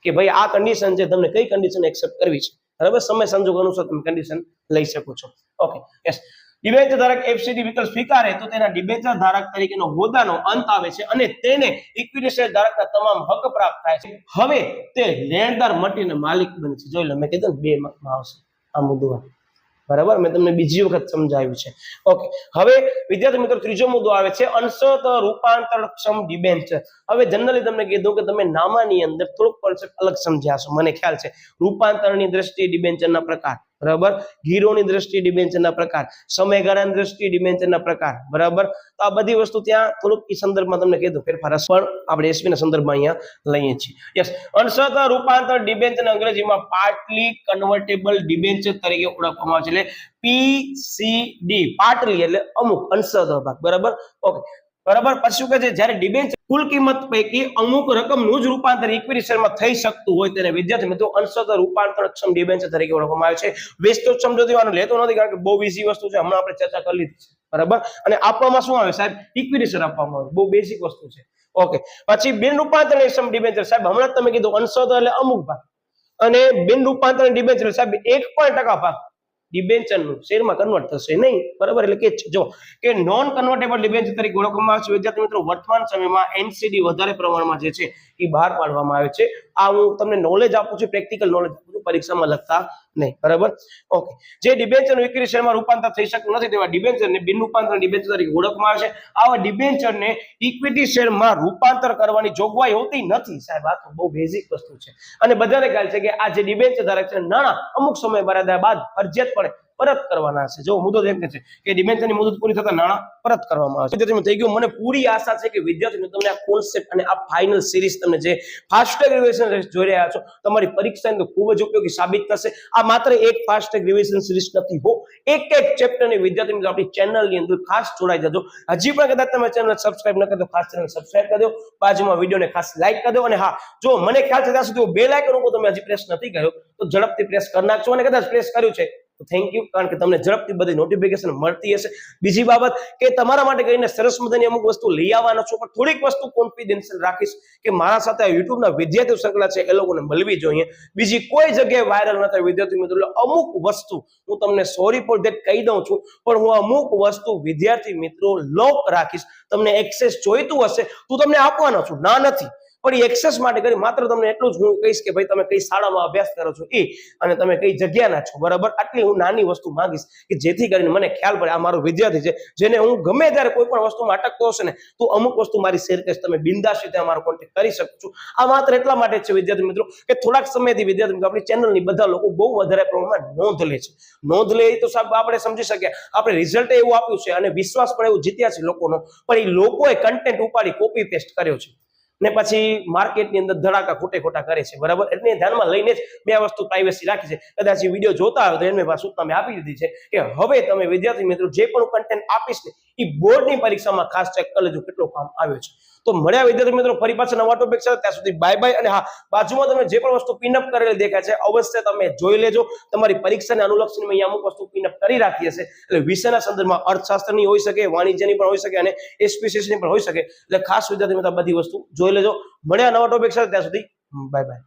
કે ભાઈ આ કન્ડિશન છે, તમને કઈ કન્ડિશન એક્સેપ્ટ કરવી છે. બરાબર, સમય સંજોગ અનુસાર તમે કન્ડિશન લઈ શકો છો. Okay, yes. ડિબેન્ચર ધારક એફસીડી વિકલ્પ સ્વીકારે તો તેના ડિબેન્ચર ધારક તરીકેનો હોદ્દાનો અંત આવે છે અને તેને ઇક્વિટી શેર ધારકના તમામ હક પ્રાપ્ત થાય છે. હવે તે લેણદાર મટીને માલિક બને છે. જોઈ લો, મેં કીધું ને 2 માં આવશે આ મુદ્દો. બરાબર, મેં તમને બીજી વખત સમજાવ્યું છે. ઓકે, હવે વિદ્યાર્થી મિત્રો ત્રીજો મુદ્દો આવે છે અંશત રૂપાંતરક્ષમ ડિબેન્ચર. હવે જનરલી તમને કીધું કે તમે નામાની અંદર થોડોક કોન્સેપ્ટ અલગ સમજ્યા છો, મને ખ્યાલ છે. રૂપાંતરની દ્રષ્ટિએ ડિબેન્ચરના પ્રકાર, બરાબર, ગીરોની દ્રષ્ટિએ ડિબેન્ચરના પ્રકાર, સમયગાળાની દ્રષ્ટિએ ડિબેન્ચરના પ્રકાર. બરાબર, તો આ બધી વસ્તુ ત્યાં થોડુંક એ સંદર્ભમાં તમને કીધું ફેરફાર પણ આપણે એસપી ના સંદર્ભમાં અહીંયા લઈએ છીએ. યસ, અંશત રૂપાંતર ડિબેન્ચર અંગ્રેજીમાં પાર્ટલી કન્વર્ટેબલ ડિબેન્ચર તરીકે ઓળખવામાં આવે છે, એટલે પીસીડી, પાર્ટલી એટલે અમુક, અંશત ભાગ. બરાબર, ઓકે. બરાબર, પછી શું કહે છે? જ્યારે ડિબેન્ચર કુલ કિંમત પૈકી અમુક રકમનું જ રૂપાંતર ઇક્વિટી શેરમાં થઈ શકતું હોય તેને વિદ્યાર્થી મિત્રો અંશત રૂપાંતરક્ષમ ડિબેન્ચર તરીકે ઓળખવામાં આવે છે. વેચતો સમજો દેવાનો લેતો નથી કારણ કે બહુ ઈઝી વસ્તુ છે, હમણાં આપણે ચર્ચા કરી લીધી છે. બરાબર, અને આપવામાં શું આવે સાહેબ? ઇક્વિટી શેર આપવામાં આવે, બહુ બેસિક વસ્તુ છે. ઓકે, પછી બિન રૂપાંતરક્ષમ ડિબેન્ચર, સાહેબ હમણાં તમે કીધું અંશત એટલે અમુક ભાગ, અને બિન રૂપાંતર ડિબેન્ચર સાહેબ 1% ભાગ ડિબેન્ચરનું શેરમાં કન્વર્ટ થશે નહીં. બરાબર, એટલે કે જો કે નોન કન્વર્ટેબલ ડિબેન્ચર તરીકે ઓળખવામાં આવે છે. વિદ્યાર્થી મિત્રો વર્તમાન સમયમાં એનસીડી વધારે પ્રમાણમાં જે છે એ બહાર પાડવામાં આવે છે. આ હું તમને નોલેજ આપું છું, પ્રેક્ટિકલ નોલેજ આપું છું, પરીક્ષામાં લખતા નહીં. બરાબર, ઓકે. જે ડિબેન્ચરનું ઇક્વિટી શેરમાં રૂપાંતર થઈ શકતું નથી તેવા ડિબેન્ચરને બિન રૂપાંતર ડિબેન્ચર તરીકે ઓળખવામાં આવે છે. આવા ડિબેન્ચરને ઇક્વિટી શેરમાં રૂપાંતર કરવાની જોગવાઈ હોતી નથી. સાહેબ આ તો બહુ બેઝિક વસ્તુ છે અને બધાને ખ્યાલ છે કે આ જે ડિબેન્ચર ધારક છે નાણાં અમુક સમય મર્યાદા બાદ ફરજિયાત પડે પરત કરવાના છે. જો મુદત એમ કે છે કે ડિબેન્ચરની મુદત પૂરી થતા નાણાં પરત કરવામાં આવશે. વિદ્યાર્થી થઈ ગયું. મને પૂરી આશા છે કે વિદ્યાર્થી મિત્રો તમને આ કોન્સેપ્ટ અને આ ફાઇનલ સિરીઝ તમને જે ફાસ્ટેગ રિવિઝન રેસ જોઈ રહ્યા છો તમારી પરીક્ષાની તો ખૂબ જ ઉપયોગી સાબિત થશે. આ માત્ર એક ફાસ્ટેગ રિવિઝન સિરીઝ નથી હો, એક ચેપ્ટરની વિદ્યાર્થી મિત્રો આપણી ચેનલની અંદર ખાસ જોડાઈ જજો. હજી પણ કદાચ તમે ચેનલ સબસ્ક્રાઇબ ન કરી તો ખાસ ચેનલ સબસ્ક્રાઇબ કરી દો, બાજુમાં વિડીયોને ખાસ લાઈક કરી દો, અને હા જો મને ખ્યાલ છે ત્યાં સુધી બેલ આઇકન ઉપર તમે હજી પ્રેસ નથી કર્યો તો ઝડપથી પ્રેસ કરી નાખજો, અને કદાચ પ્રેસ કર્યું છે તો થેન્ક યુ, કારણ કે તમને ઝડપથી બધી નોટિફિકેશન મળતી હશે. બીજી બાબત કે તમારા માટે કહીને સરસ મજાની અમુક વસ્તુ લઈ આવવાનો છું, પણ થોડીક વસ્તુ કોન્ફિડન્શિયલ રાખીશ કે મારા સાથે આ યુટ્યુબના વિદ્યાર્થીઓ સંકળાયેલા છે એ લોકોને મળવી જોઈએ, બીજી કોઈ જગ્યાએ વાયરલ ન થાય વિદ્યાર્થી મિત્રો. એટલે અમુક વસ્તુ હું તમને સોરી ફોર ધેટ કહી દઉં છું, પણ હું અમુક વસ્તુ વિદ્યાર્થી મિત્રો લોક રાખીશ. તમને એક્સેસ જોઈતું હશે તો તમને આપવાનો છું, ના નથી, પણ એ એક્સેસ માટે કરી માત્ર તમને એટલું જ હું કહીશ કે ભાઈ તમે કઈ શાળામાં અભ્યાસ કરો છો એ, અને તમે કઈ જગ્યાના છો, બરાબર? આટલી હું નાની વસ્તુ માંગીશ કે જેથી કરીને મને ખ્યાલ પડે આ મારો વિદ્યાર્થી છે જેને હું ગમે ત્યારે કોઈ પણ વસ્તુમાં અટકતો હશે ને તો અમુક વસ્તુ મારી શેર કરીશ, તમે બિંદાસ રીતે અમારો કોન્ટેક્ટ કરી શકો છો. આ માત્ર એટલા માટે છે વિદ્યાર્થી મિત્રો કે થોડાક સમયથી વિદ્યાર્થી મિત્રો આપણી ચેનલની બધા લોકો બહુ વધારે પ્રમાણમાં નોંધ લે છે. નોંધ લે તો સાહેબ આપણે સમજી શકીએ, આપણે રિઝલ્ટ એવું આપ્યું છે અને વિશ્વાસ પણ એવું જીત્યા છે લોકોનો, પણ એ લોકોએ કન્ટેન્ટ ઉપાડી કોપી પેસ્ટ કર્યો છે ને પછી માર્કેટની અંદર ધડાકા ખોટા કરે છે, બરાબર? એટલે ધ્યાનમાં લઈને જ બે વસ્તુ પ્રાઇવેસી રાખી છે. કદાચ એ વિડીયો જોતા હોય તો એને પાછું તમે આપી દીધી છે કે હવે તમે વિદ્યાર્થી મિત્રો જે પણ કન્ટેન્ટ આપીશ ને એ બોર્ડની પરીક્ષામાં ખાસ ચેક કરી લેજો કેટલો કામ આવ્યો છે. તો મળ્યા વિદ્યાર્થી મિત્રો ફરી પાછા નવા ટોપિક સાથે, ત્યાં સુધી બાય બાય. અને હા, બાજુમાં તમે જે પણ વસ્તુ પિનઅપ કરેલી દેખાય છે અવશ્ય તમે જોઈ લેજો. તમારી પરીક્ષાને અનુલક્ષીને અહીંયા અમુક વસ્તુ પિનઅપ કરી રાખી હશે, એટલે વિષયના સંદર્ભમાં અર્થશાસ્ત્રની હોઈ શકે, વાણિજ્યની પણ હોઈ શકે અને એસપીસીએસની પણ હોઈ શકે, એટલે ખાસ વિદ્યાર્થી મિત્રો બધી વસ્તુ જોઈ લેજો. મળ્યા નવા ટોપિક સાથે, ત્યાં સુધી બાય બાય.